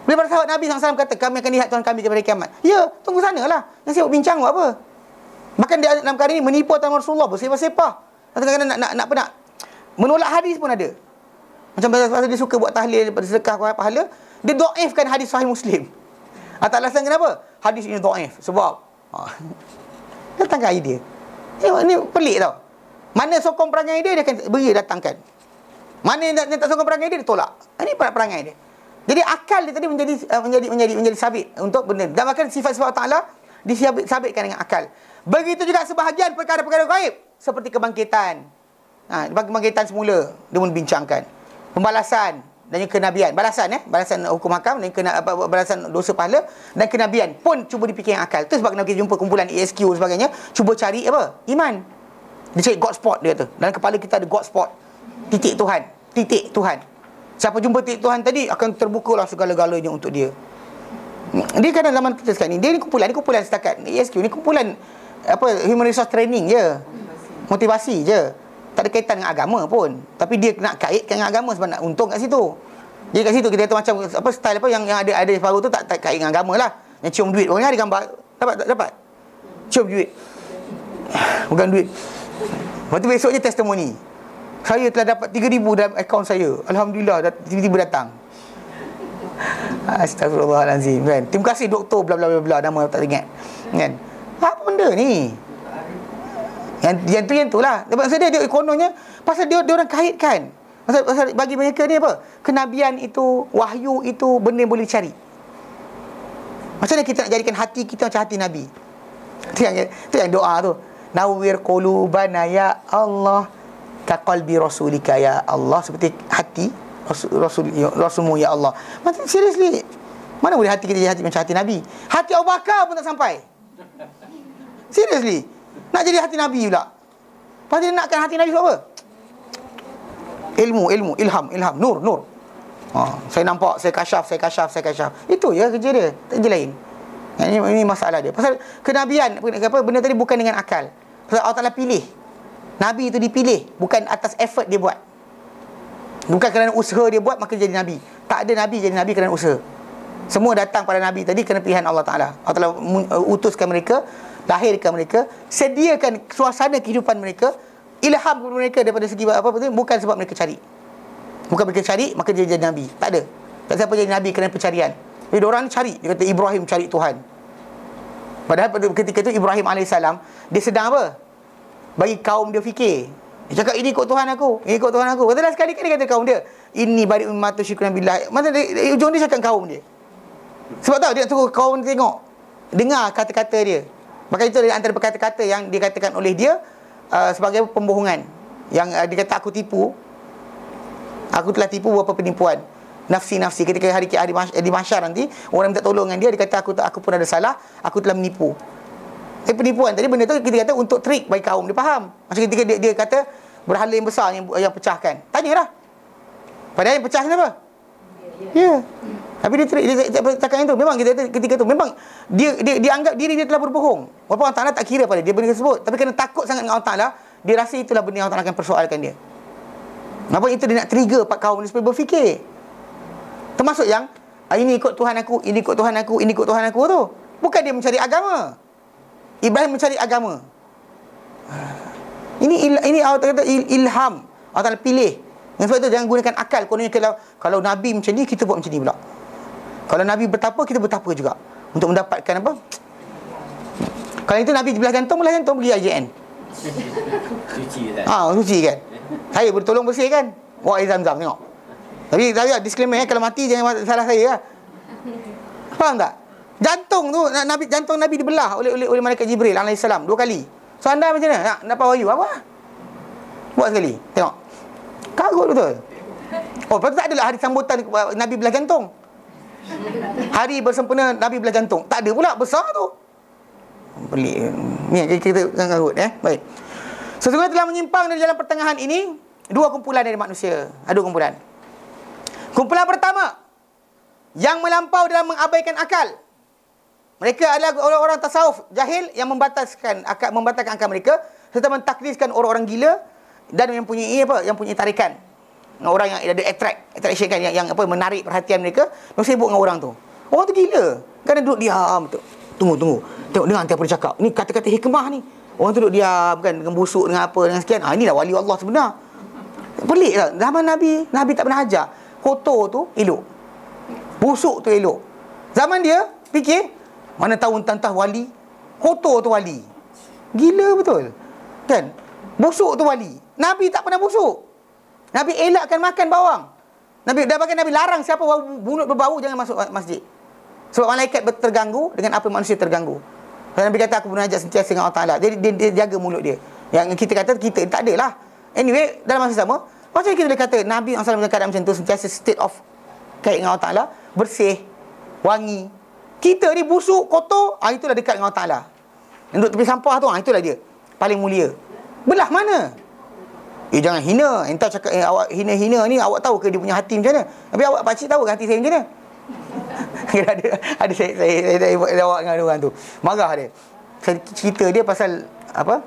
Bila para sahabat Nabi SAW kata, kami akan lihat Tuhan kami kepada kiamat. Ya, tunggu sana lah. Yang sibuk bincang buat apa? Bahkan dia dalam kali ini menipu atas Rasulullah, bersepah-sepah. Kadang-kadang nak menolak hadis pun ada. Macam pasal dia suka buat tahlil daripada sedekah pahala, dia dhaifkan hadis Sahih Muslim. Atas alasan kenapa? Hadis ini dhaif. Sebab datangkan idea. Ini pelik tau. Mana sokong perangai dia akan beri datangkan. Mana yang tak sokong perangai dia tolak. Ini perangai dia. Jadi akal dia tadi menjadi sabit untuk benda. Dan bahkan sifat-sifat Allah disabitkan dengan akal. Begitu juga sebahagian perkara-perkara gaib seperti kebangkitan. Kebangkitan semula dia membincangkan. Pembalasan dan kenabian. Balasan hukum hakam dan balasan dosa pahala dan kenabian pun cuba dipikir yang akal. Itu sebab kita jumpa kumpulan ESQ sebagainya, cuba cari apa? Iman. Dia cari God spot dia tu. Dalam kepala kita ada God spot. Titik Tuhan. Siapa jumpa titik Tuhan tadi akan terbukalah segala-galanya untuk dia. Dia kadang zaman kita sekarang ni, dia ni kumpulan setakat ESQ ni kumpulan human resource training je. Motivasi je. Tak ada kaitan dengan agama pun. Tapi dia nak kaitkan dengan agama sebab nak untung kat situ. Jadi kat situ kita kata macam style yang ada separuh tu tak kait dengan agama lah. Yang cium duit. Orang ada gambar. Dapat. Cium duit. Bukan duit. Lepas tu besoknya testimoni. Saya telah dapat 3,000 dalam akaun saya. Alhamdulillah, tiba-tiba datang. Astagfirullahalazim kan. Terima kasih doktor bla bla bla, nama tak ingat. Kan? Apa benda ni? Yang tu lah. Maksud dia kononnya pasal dia orang kaitkan. Pasal bagi mereka ni apa? Kenabian itu, wahyu itu benda yang boleh cari. Macam mana kita nak jadikan hati kita macam hati Nabi? Itu yang doa tu. Nawwir qulubana ya Allah ka qalbi rasulika ya Allah, seperti hati Rasulmu ya Allah. Macam seriously. Mana boleh hati kita jadi hati macam hati Nabi? Hati Abu Bakar pun tak sampai. Seriously. Nak jadi hati Nabi pula. Lepas dia nakkan hati Nabi sebab apa? Ilmu, ilham, nur. Saya nampak, saya kasyaf. Itu je kerja dia, tak kerja lain. Ini masalah dia. Pasal kenabian, benda tadi bukan dengan akal. Pasal Allah Ta'ala pilih. Nabi itu dipilih, bukan atas effort dia buat. Bukan kerana usaha dia buat, maka jadi Nabi. Tak ada Nabi jadi Nabi kerana usaha. Semua datang pada Nabi tadi kerana pilihan Allah Ta'ala. Allah Ta'ala utuskan mereka, lahirkan mereka, sediakan suasana kehidupan mereka, ilham kepada mereka daripada segi bukan sebab mereka cari. Bukan mereka cari, maka dia jadi Nabi. Tak ada. Tak siapa jadi Nabi kerana pencarian. Jadi orang ni cari. Dia kata Ibrahim cari Tuhan. Padahal pada ketika itu Ibrahim AS, dia sedang apa? Bagi kaum dia fikir. Dia cakap ini ikut Tuhan aku. Padahal sekali kan dia kata kaum dia, inni bari'un mimma tusyrikuna billah. Maksud dia, ujung dia cakap kaum dia. Sebab tahu dia nak suruh kaum tengok, dengar kata-kata dia. Maka itu antara kata-kata yang dikatakan oleh dia sebagai pembohongan. Yang dia kata aku telah tipu beberapa penipuan. Nafsi ketika hari di mahsyar nanti orang minta tolong dengan dia kata aku pun ada salah, aku telah menipu. Penipuan tadi benda tu kita kata untuk trik bagi kaum dia faham. Macam ketika dia kata berhala yang besar yang pecahkan. Tanyalah. Padahal yang pecah kenapa? Ya. Tapi dia trik, dia cakap itu. Memang ketika itu memang dia anggap diri dia telah berbohong. Walaupun Allah Ta'ala tak kira pada dia benda tersebut, tapi kerana takut sangat dengan Allah Ta'ala, dia rasa itulah benda yang Allah Ta'ala akan persoalkan dia. Kenapa itu dia nak trigger kaum dia supaya berfikir. Termasuk yang ini ikut Tuhan aku, ini ikut Tuhan aku tu. Bukan dia mencari agama. Ibrahim mencari agama. Ini Allah kata ilham. Allah Ta'ala pilih. Dengan sebab itu jangan gunakan akal. Kononnya kalau Nabi macam ni, kita buat macam ni pula. Kalau Nabi bertapa, kita bertapa juga. Untuk mendapatkan apa? Kalau itu Nabi belah jantung pergi IJN. Suci kan? Suci kan. Saya boleh tolong bersih kan. Bawa air Zam-Zam tengok. Tapi disclaimer kalau mati jangan salah saya lah. Faham tak? Jantung Nabi dibelah oleh malaikat Jibril alaihissalam 2 kali. So anda macam mana? Nak dapat wahyu apa? Buat sekali. Tengok. Karut betul. Lepas tu tak adalah hari sambutan Nabi belah jantung. Hari bersempena Nabi belah jantung. Tak ada pula, besar tu. Pelik. Ni kita karut baik. Sesungguhnya telah menyimpang dari jalan pertengahan ini 2 kumpulan dari manusia. Ada 2 kumpulan. Kumpulan pertama yang melampau dalam mengabaikan akal. Mereka adalah orang-orang tasawuf jahil yang membatalkan akal mereka serta mentakliskan orang-orang gila dan yang punya tarikan. Orang yang ada attraction kan, yang menarik perhatian mereka, mereka sibuk dengan orang tu. Orang tu gila. Kan duduk diam tu. Tunggu. Tengok dengar nanti apa dia cakap. Ni kata-kata hikmah ni. Orang tu duduk diam kan, dengan busuk dengan apa dengan sekian. Inilah wali Allah sebenar. Pelik tak? Zaman Nabi tak pernah ajar kotor tu elok, busuk tu elok. Zaman dia fikir, mana tahu tentang wali, kotor tu wali. Gila betul. Kan? Busuk tu wali. Nabi tak pernah busuk. Nabi elakkan makan bawang. Nabi larang siapa mulut berbau jangan masuk masjid. Sebab malaikat terganggu dengan apa manusia terganggu. Nabi kata aku munajat sentiasa dengan Allah Taala. Jadi dia jaga mulut dia. Yang kita kata kita tak adalah. Anyway, dalam masa sama, macam kita boleh kata Nabi SAW dalam keadaan macam tu, sentiasa state of kait dengan Allah Ta'ala, bersih, wangi. Kita ni busuk, kotor, itulah dekat dengan Allah Ta'ala. Duduk tepi sampah tu, itulah dia paling mulia. Belah mana? Jangan hina. Entah cakap awak hina-hina ni, awak tahu ke dia punya hati macam mana? Tapi awak pakcik tahu ke hati saya macam mana? ada saya awak dengan orang tu marah dia. Saya cerita dia pasal apa,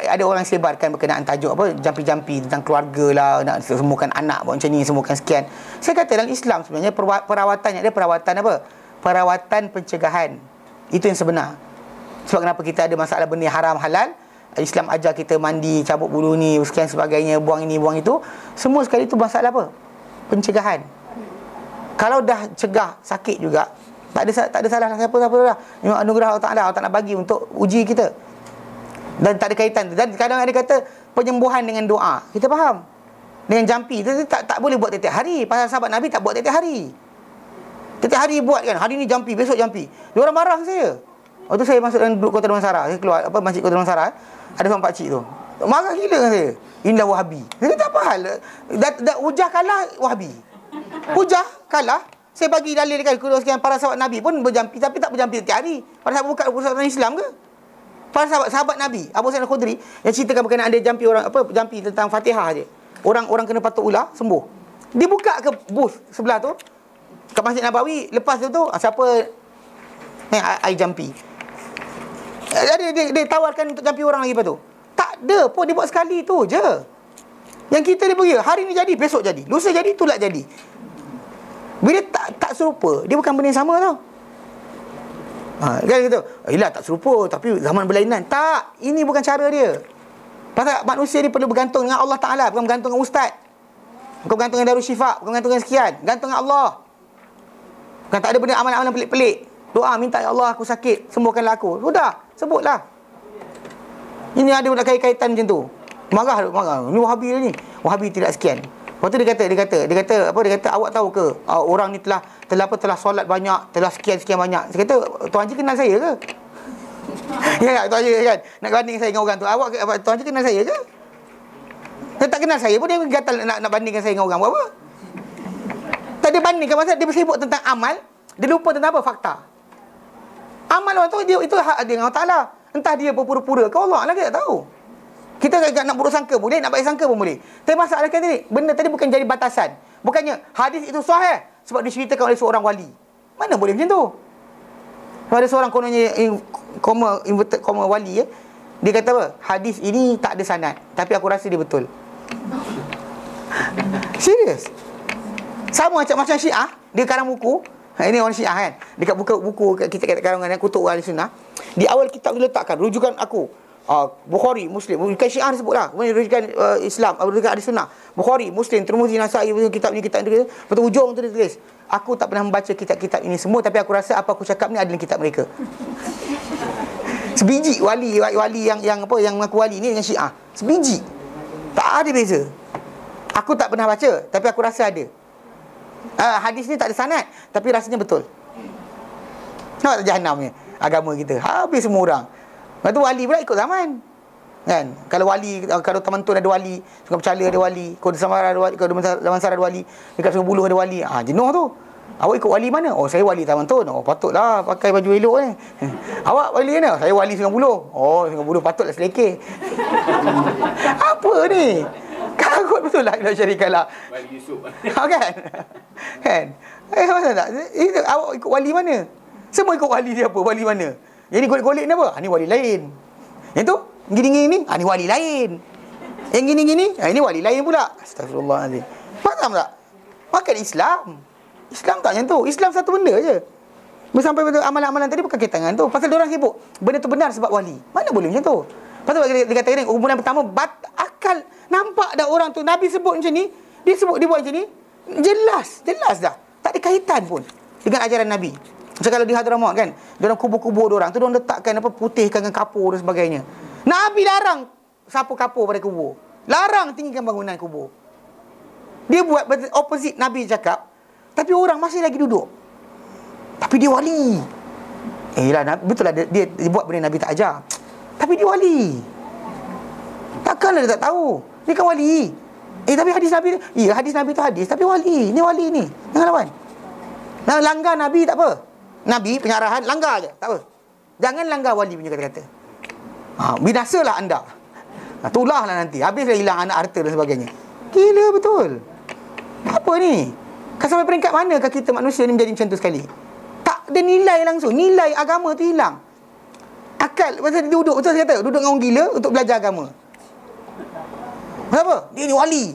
ada orang sebarkan berkenaan tajuk apa, jampi-jampi tentang keluarga lah, nak sembuhkan anak buat macam ni, sembuhkan sekian. Saya kata dalam Islam sebenarnya perawatannya ada perawatan apa? Perawatan pencegahan. Itu yang sebenar. Sebab kenapa kita ada masalah benda haram halal, Islam ajar kita mandi, cabut bulu ni, sekian sebagainya, buang ini, buang itu. Semua sekali itu masalah apa? Pencegahan. Kalau dah cegah sakit juga, tak ada salah siapa dah. Ini anugerah Allah Ta'ala, Allah Ta'ala bagi untuk uji kita. Dan tak ada kaitan. Dan kadang ada kata penyembuhan dengan doa. Kita faham. Dengan jampi tu tak boleh buat tiap hari. Pasal sahabat Nabi tak buat tiap hari. Tiap hari buat kan. Hari ni jampi, besok jampi. Diorang marah saya. Waktu saya masuk dalam Kota Damansara, saya keluar masjid Kota Damansara, ada seorang pakcik tu. Marah gila dengan saya. Inilah Wahabi. Saya kata apa hal? Hujah kalah Wahabi. Hujah kalah. Saya bagi dalil dekat sekian para sahabat Nabi pun berjampi, tapi tak berjampi setiap hari. Para sahabat bukan urusan Islam ke? Para sahabat Nabi, Abu Sa'id Al-Khudri yang ceritakan berkenaan dia jampi jampi tentang Fatihah aje. Orang kena patuk ular sembuh. Dia buka ke booth sebelah tu kat Masjid Nabawi, lepas tu siapa ai jampi. Jadi dia tawarkan untuk jampi orang lagi lepas tu. Tak ada pun, dia buat sekali tu je. Yang kita ni pergi, hari ni jadi, besok jadi, lusa jadi, tulak jadi. Bila tak serupa, dia bukan benda yang sama tau. Kan kata, yelah tak serupa, tapi zaman berlainan. Tak, ini bukan cara dia. Pasal manusia ni perlu bergantung dengan Allah Ta'ala, bukan bergantung dengan ustaz, bukan bergantung dengan Darushifa, bukan bergantung dengan sekian. Gantung dengan Allah. Bukan tak ada benda amalan-amalan pelik-pelik. Doa, minta ya Allah aku sakit, sembuhkanlah aku. Sudah, sebutlah. Ini ada kaitan macam tu. Marah. Ni Wahabi ni. Wahabi tidak sekian. Lepas tu dia kata awak tahu ke orang ni telah solat banyak, telah sekian banyak. Saya kata Tuan Haji kenal saya ke? Ya tak Tuan Haji kan? Nak banding saya dengan orang tu. Tuan Haji kenal saya ke? Dia tak kenal saya pun dia gatal nak bandingkan saya dengan orang buat apa? Tak dia bandingkan, pasal dia bersibuk tentang amal, dia lupa tentang apa? Fakta. Amal orang tu itu hak dia dengan Allah Ta'ala. Entah dia berpura-pura ke Allah lah, kita tak tahu. Kita nak buruk sangka boleh, nak baik sangka pun boleh. Tapi masalah tadi, benda tadi bukan jadi batasan. Bukannya hadis itu sahih sebab diceritakan oleh seorang wali. Mana boleh macam tu? Ada seorang kononnya koma wali dia kata apa? Hadis ini tak ada sanad, tapi aku rasa dia betul. Serius. Sama macam Syiah, dia karang buku. Ini orang Syiah kan. Dekat buku kita kat karangan Kutub Ahlussunnah, di awal kitab diletakkan rujukan aku Bukhari, Muslim, bukan Syiah disebutlah. Kemudian rujukan Islam, rujukan Ahlussunnah, Bukhari, Muslim, Tirmizi, Nasa'i, kitab ni. Lepas tu hujung tu dia tulis, aku tak pernah membaca kitab-kitab ini semua, tapi aku rasa apa aku cakap ni ada dalam kitab mereka. Sebiji wali yang mengaku wali ni dengan Syiah. Sebiji. Tak ada beza. Aku tak pernah baca, tapi aku rasa ada. Hadis ni tak ada sanad, tapi rasanya betul. Nampak tak jahanamnya agama kita? Habis semua orang. Lepas tu wali pula ikut zaman. Kan? Kalau Taman Tun ada wali, Sungai Pecala ada wali, Kota Damansara ada wali, Kota Damansara ada wali, dekat Sungai Buloh ada wali. Jenuh tu. Awak ikut wali mana? Oh, saya wali Taman Tun. Oh, patutlah pakai baju elok ni. Awak wali mana? Saya wali Sungai Buloh. Oh, Sungai Buloh patutlah selekeh. Apa ni? Kan Takut betul lah la syarikalah. Wali Yusuf. Kan? Kan? Masa tak? Awak ikut wali mana? Semua ikut wali dia apa? Wali mana? Yang ni golek-golek ni apa? Ni wali lain. Yang tu gini-gini ni, ni wali lain. Yang gini-gini, ini wali lain pula. Astagfirullahaladzim. Faham tak? Makan Islam tak macam tu. Islam satu benda je. Sampai amalan-amalan tadi bukan kaitan dengan tu. Pasal diorang sibuk benda tu benar sebab wali. Mana boleh macam tu? Pasal dia kata ni, kumpulan pertama akal. Nampak dah orang tu Nabi sebut macam ni, dia buat macam ni, jelas dah. Tak ada kaitan pun dengan ajaran Nabi. Macam kalau di Hadramaut kan, dalam kubur-kubur diorang tu diorang letakkan putihkan dengan kapur dan sebagainya. Nabi larang sapu kapur pada kubur. Larang tinggikan bangunan kubur. Dia buat opposite Nabi cakap, tapi orang masih lagi duduk. Tapi dia wali. Betul lah dia buat benda Nabi tak ajar. Tapi dia wali. Takkanlah dia tak tahu. Dia kan wali. Tapi hadis Nabi ni, hadis Nabi tu hadis, tapi wali. Ni wali ni. Jangan lawan. Langgar Nabi tak apa. Nabi penyarahan langgar je, tak apa. Jangan langgar wali punya kata-kata. Binasalah anda. Tulahlah nanti. Habislah hilang anak harta dan sebagainya. Gila betul. Apa ni? Sampai peringkat manakah kita manusia ni menjadi macam tu sekali? Tak ada nilai langsung. Nilai agama tu hilang. Akal. Pasal dia duduk, betul saya kata, duduk dengan orang gila untuk belajar agama. Kenapa? Dia ni wali.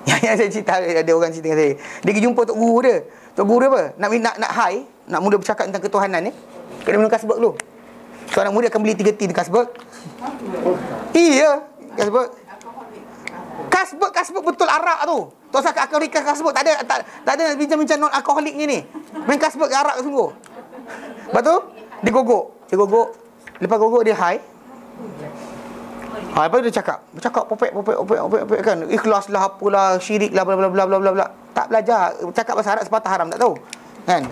Yang saya cerita, ada orang cerita dengan saya. Dia pergi jumpa Tok Guru dia. Tok Guru dia apa? Nak high, nak mula bercakap tentang ketuhanan ni, kena minum Carlsberg dulu. So anak muda akan beli 3 tin Carlsberg. Iya, Carlsberg betul arak tu. Tak usah alkoholik Carlsberg, tak ada bincang-bincang non alkoholik ni. Main Carlsberg arak sungguh. Lepas tu dia gogok. Lepas gogok dia high. Lepas tu dia bercakap popek kan. Ikhlas lah, apalah, syirik lah, bla bla bla bla bla. Tak belajar. Cakap pasal arak sepatah haram, tak tahu. Kan?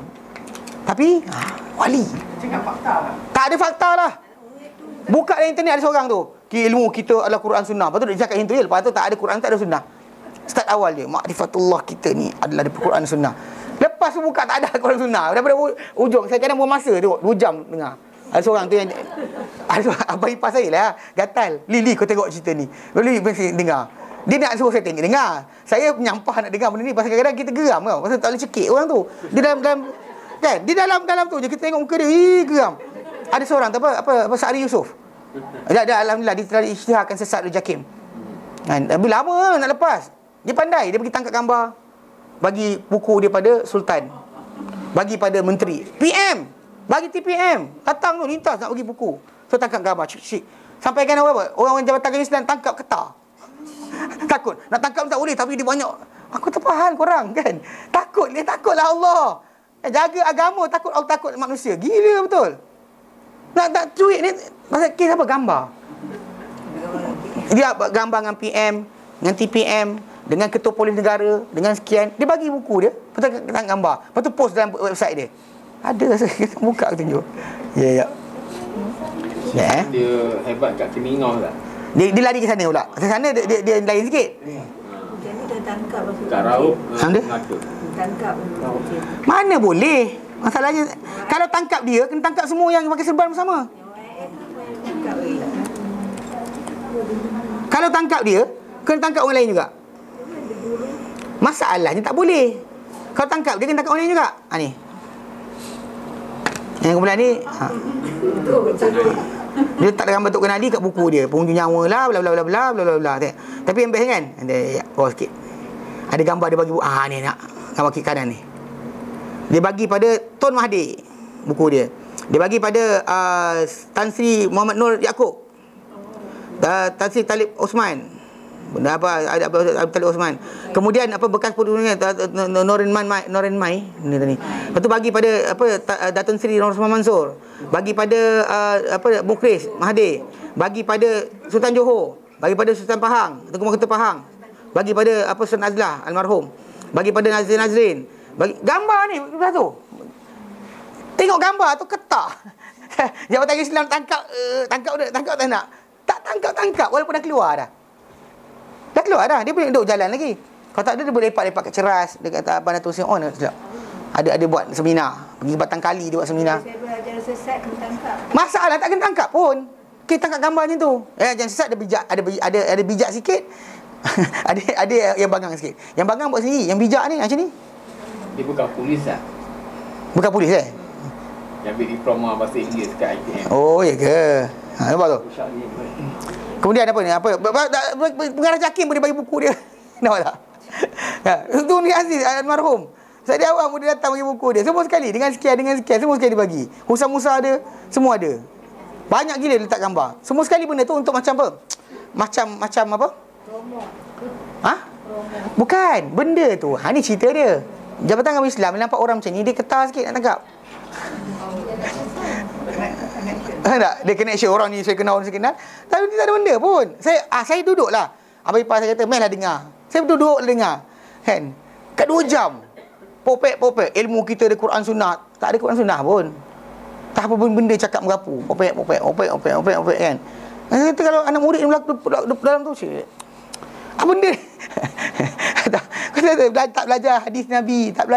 Tapi wali. Cakap fakta lah. Tak ada fakta lah. Buka dalam internet ada seorang tu. Ilmu kita adalah Quran Sunnah. Lepas tu dia cakap itu je. Lepas tu tak ada Quran, tak ada Sunnah. Start awal je. Ma'rifatullah kita ni adalah dari Quran Sunnah. Lepas tu buka tak ada Quran Sunnah. Daripada ujung. Saya kadang buang masa tengok. 2 jam dengar. Ada seorang tu yang ada abang ipar saya lah. Gatal. Lili kau tengok cerita ni. Lili mesti dengar. Dia nak suruh saya tengok dengar. Saya menyampah nak dengar benda ni. Pasal kadang-kadang kita geram tau. Pasal tak boleh cekik orang tu. Dia dalam kan? Dia dalam tu je. Kita tengok muka dia. Geram. Ada seorang tu apa Sa'ri Yusof. Dah alhamdulillah dia telah isytiharkan sesat Raja Hakim. Kan? Tapi lama nak lepas. Dia pandai. Dia pergi tangkap gambar. Bagi buku dia pada Sultan. Bagi pada menteri. PM. Bagi TPM. Datang tu lintas nak bagi buku. So tangkap gambar. Cik. Sampaikan apa? Orang-orang Jabatan Kemisdanan tangkap ketar. Takut. Nak tangkap tak boleh. Tapi dia banyak. Aku terpahan korang kan. Takutlah Allah. Jaga agama. Takut Allah, takut manusia. Gila betul. Nak cuit ni. Pasal kes apa? Gambar. Dia gambar dengan PM. Dengan TPM. Dengan ketua polis negara. Dengan sekian. Dia bagi buku dia. Lepas tu tangkap gambar. Lepas tu post dalam website dia. Ada saya buka tunjuk. Ya. Dia hebat kat Kemingoh tak? Dia lari ke sana pula. Ke sana dia lain sikit. Jadi dia tangkap Kat Raub tangkap. Mana boleh? Masalahnya kalau tangkap dia kena tangkap semua yang pakai serban bersama. Kalau tangkap dia kena tangkap orang lain juga. Masalahnya tak boleh. Kalau tangkap dia kena tangkap orang lain juga. Ni. Yang kemudian ni dia tak ada gambar Tok Kenali kat buku dia. Pengunjung nyawa lah bla bla bla bla bla bla. Tapi yang best kan? Ada bawah sikit. Ada gambar dia bagi buku. Ni nak gambar kiri kanan ni. Dia bagi pada Tun Mahathir buku dia. Dia bagi pada Tan Sri Muhammad Nur Yaakob. Tan Sri Talib Osman. Benda apa ada Talib Osman. Kemudian bekas penduduknya Norin Mai ni tadi. Lepas tu bagi pada Datuk Seri Rosman Mansor, bagi pada Mukris Mahathir, bagi pada Sultan Johor, bagi pada Sultan Pahang, Tengku Mahkota Pahang, bagi pada Sultan Azlah almarhum, bagi pada Nazrin, bagi gambar ni betul tu. Tengok gambar tu ketak. Jabatan Islam tangkap tak nak. Tak tangkap walaupun dah keluar dah. Dah keluar dah. Dia boleh duduk jalan lagi. Kalau tak ada dia boleh lepak-lepak kat Ceras. Dia kata Abang Datuk Hussein on sekejap. Ada buat seminar. Pergi Batang Kali dia buat seminar. Saya belajar sesat kena tangkap. Masalah tak kena tangkap pun. Kita tangkap gambar macam tu. Jangan sesat ada bijak. Ada bijak sikit. Ada yang bangang sikit. Yang bangang buat sendiri. Yang bijak ni macam ni. Dia bukan polis lah. Bukan polis Yang ambil diploma bahasa Inggeris kat ITM. Oh, ya ke? Nampak tu? Usah ni. Kemudian apa ni? Pengarah JAKIM boleh bagi buku dia. Nampak tak? Itu ni Aziz almarhum. Saya awal pun dia datang bagi buku dia. Semua sekali dengan sekian semua sekali dia bagi. Husam Musa ada, semua ada. Banyak gila dia letak gambar. Semua sekali benda tu untuk macam apa? Macam apa? Ha? Bukan, benda tu. Ni cerita dia. Jabatan Agama Islam dia nampak orang macam ni, dia ketar sikit nak tangkap. Tak? Dia connection orang ni saya kenal, tapi dia tak ada benda pun. Saya duduklah. Abang ipar saya kata, "Meh lah dengar." Saya duduk dengar. Kan? Kat 2 jam. Popek ilmu kita ada Quran Sunnah. Tak ada Quran Sunnah pun. Tak apa pun benda cakap merapu. Popek kan. Saya kata kalau anak murid ni dalam tu cik. Apa benda? Tak belajar hadis Nabi, tak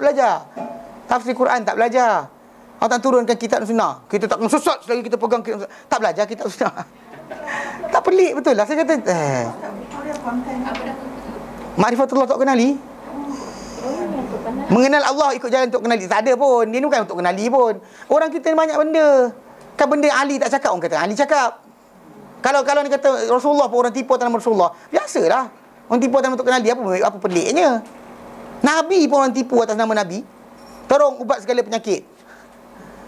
belajar. Tafsir Quran tak belajar. Allah tak turunkan kitab sunnah. Kita tak kena sesat selagi kita pegang kitab sunnah. Tak belajar kitab sunnah. Tak pelik betul lah. Saya kata Ma'rifatullah tak kenali. Mengenal Allah ikut jalan untuk kenali. Tak ada pun. Dia ni bukan untuk kenali pun. Orang kita ni banyak benda. Kan benda Ali tak cakap, orang kata Ali cakap. Kalau ni kata Rasulullah pun orang tipu atas nama Rasulullah, biasalah. Orang tipu atas nama untuk kenali, apa peliknya? Nabi pun orang tipu atas nama Nabi. Tolong ubat segala penyakit.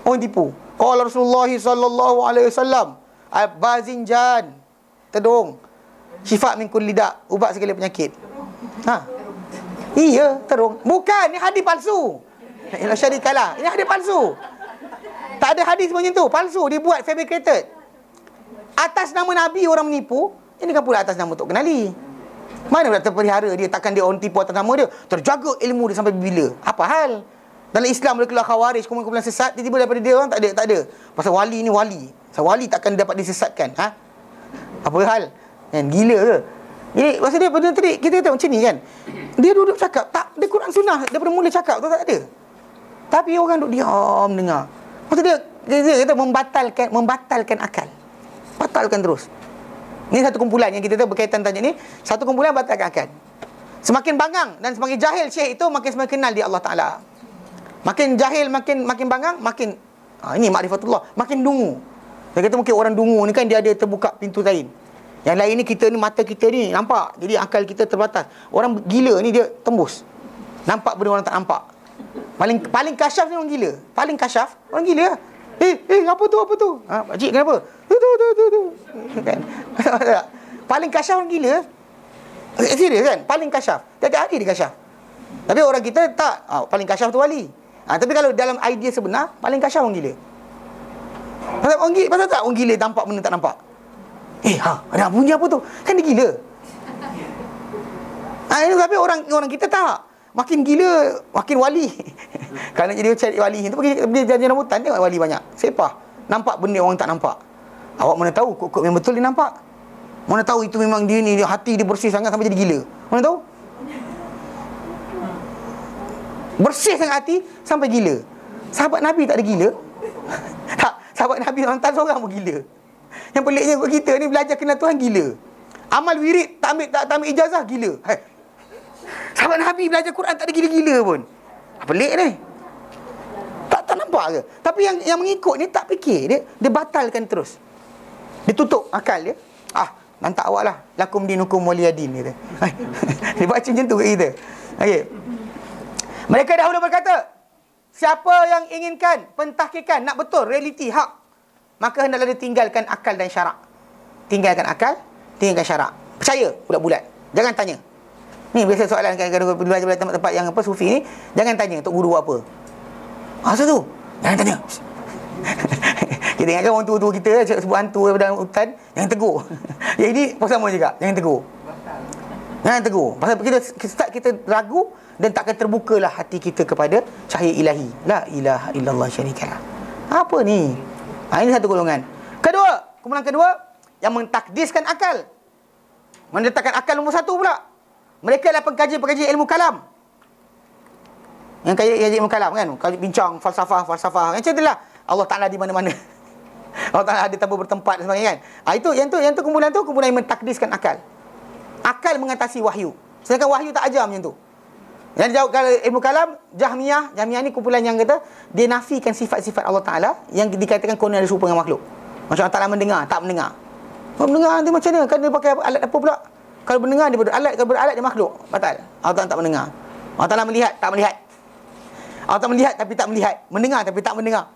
Orang tipu. Qala Rasulullah sallallahu alaihi wasallam, Bazinjan, tedung. Syifa min kulli da, ubat segala penyakit. Iya, terung. Bukan, ni hadis palsu. La syarikalah. Ini hadis palsu. Tak ada hadis macam tu, palsu, dibuat fabricated. Atas nama Nabi orang menipu, ini kan pula atas nama untuk kenali. Mana nak terpelihara dia, takkan dia orang tipu atas nama dia. Terjaga ilmu dia sampai bila? Apa hal? Dalam Islam boleh keluar khawarij, kumpulan sesat, tiba-tiba daripada dia orang tak ada. Pasal wali ni wali. Pasal wali takkan dapat disesatkan. Apa hal? Kan gila ke? Jadi masa dia benda tadi kita kata macam ni kan. Dia duduk cakap, tak ada Quran Sunnah daripada mula cakap tu tak ada. Tapi orang duduk diam dengar. Maksud dia kata membatalkan akal. Batalkan terus. Ini satu kumpulan yang kita tahu berkaitan tanya ni, satu kumpulan batalkan akal. Semakin bangang dan semakin jahil syekh itu, makin kenal dia Allah Taala. Makin jahil, makin bangang, makin ini ma'rifatullah, makin dungu. Dia kata mungkin orang dungu ni kan dia ada terbuka pintu lain. Yang lain ni kita ni, mata kita ni nampak, jadi akal kita terbatas. Orang gila ni dia tembus, nampak benda orang tak nampak. Paling kasyaf ni orang gila. Paling kasyaf orang gila. Apa tu? Pakcik kenapa? Tu. Kan? Paling kasyaf orang gila. Serius kan? Paling kasyaf. Tiap-tiap hari dia kasyaf. Tapi orang kita tak. Paling kasyaf tu wali. Tapi kalau dalam idea sebenar, paling kasyaf orang gila. Pasal tak orang gila nampak benda tak nampak. Ada bunyi apa tu? Kan dia gila. Tapi orang kita tak. Makin gila, makin wali. Kalau jadi cari wali itu pergi jalan rambutan, tengok wali banyak. Sepah. Nampak benda orang tak nampak. Awak mana tahu kok yang betul dia nampak? Mana tahu itu memang dia ni, hati dia bersih sangat sampai jadi gila. Mana tahu? Bersih sangat hati sampai gila. Sahabat Nabi tak ada gila. Tak, sahabat Nabi orang tak seorang pun gila. Yang peliknya kita ni belajar kenal Tuhan gila. Amal wirid tak ambil ijazah gila. Sahabat Nabi belajar Quran tak ada gila-gila pun. Pelik ni. Tak nampak ke? Tapi yang mengikut ni tak fikir, dia batalkan terus. Dia tutup akal dia. Nantak awak lah. Lakum dinukum waliyadin kata. Dia baca macam tu kat kita. Okey. Mereka dahulu berkata, siapa yang inginkan pentahkikan, nak betul realiti hak, maka hendaklah dia tinggalkan akal dan syarak. Tinggalkan akal, tinggalkan syarak. Percaya bulat-bulat. Jangan tanya. Ni biasa soalan kalau belajar tempat-tempat yang sufi ni, jangan tanya tok guru buat apa. Asal tu? Jangan tanya. Kita ingatkan orang tua-tua kita sebut hantu dalam hutan, jangan tegur. Yang ini pun sama juga, jangan tegur. Jangan tegur. Pasal kita ragu dan takkan terbukalah hati kita kepada cahaya ilahi. La ilaha illallah syarikalah. Apa ni? Ini satu golongan. Kumpulan kedua yang mentakdiskan akal. Meletakkan akal nombor 1 pula. Mereka adalah pengkaji-pengkaji ilmu kalam. Yang kaji ilmu kalam kan, kaji bincang falsafah macam itulah. Allah Taala di mana-mana. Allah Taala ada tanpa bertempat dan sebagainya kan. Yang tu kumpulan yang mentakdiskan akal. Akal mengatasi wahyu. Sedangkan wahyu tak ajar macam tu. Yang jawab kalau ilmu kalam, Jahmiyah ni kumpulan yang kata dia nafikan sifat-sifat Allah Taala yang dikatakan konon ada serupa dengan makhluk. Macam Allah Taala mendengar, tak mendengar. Kalau mendengar nanti macam mana? Kan dia pakai alat apa pula? Kalau mendengar dia beralat, kalau beralat dia makhluk. Batal. Allah Taala tak mendengar. Allah Taala melihat, tak melihat. Allah Taala melihat tapi tak melihat. Mendengar tapi tak mendengar.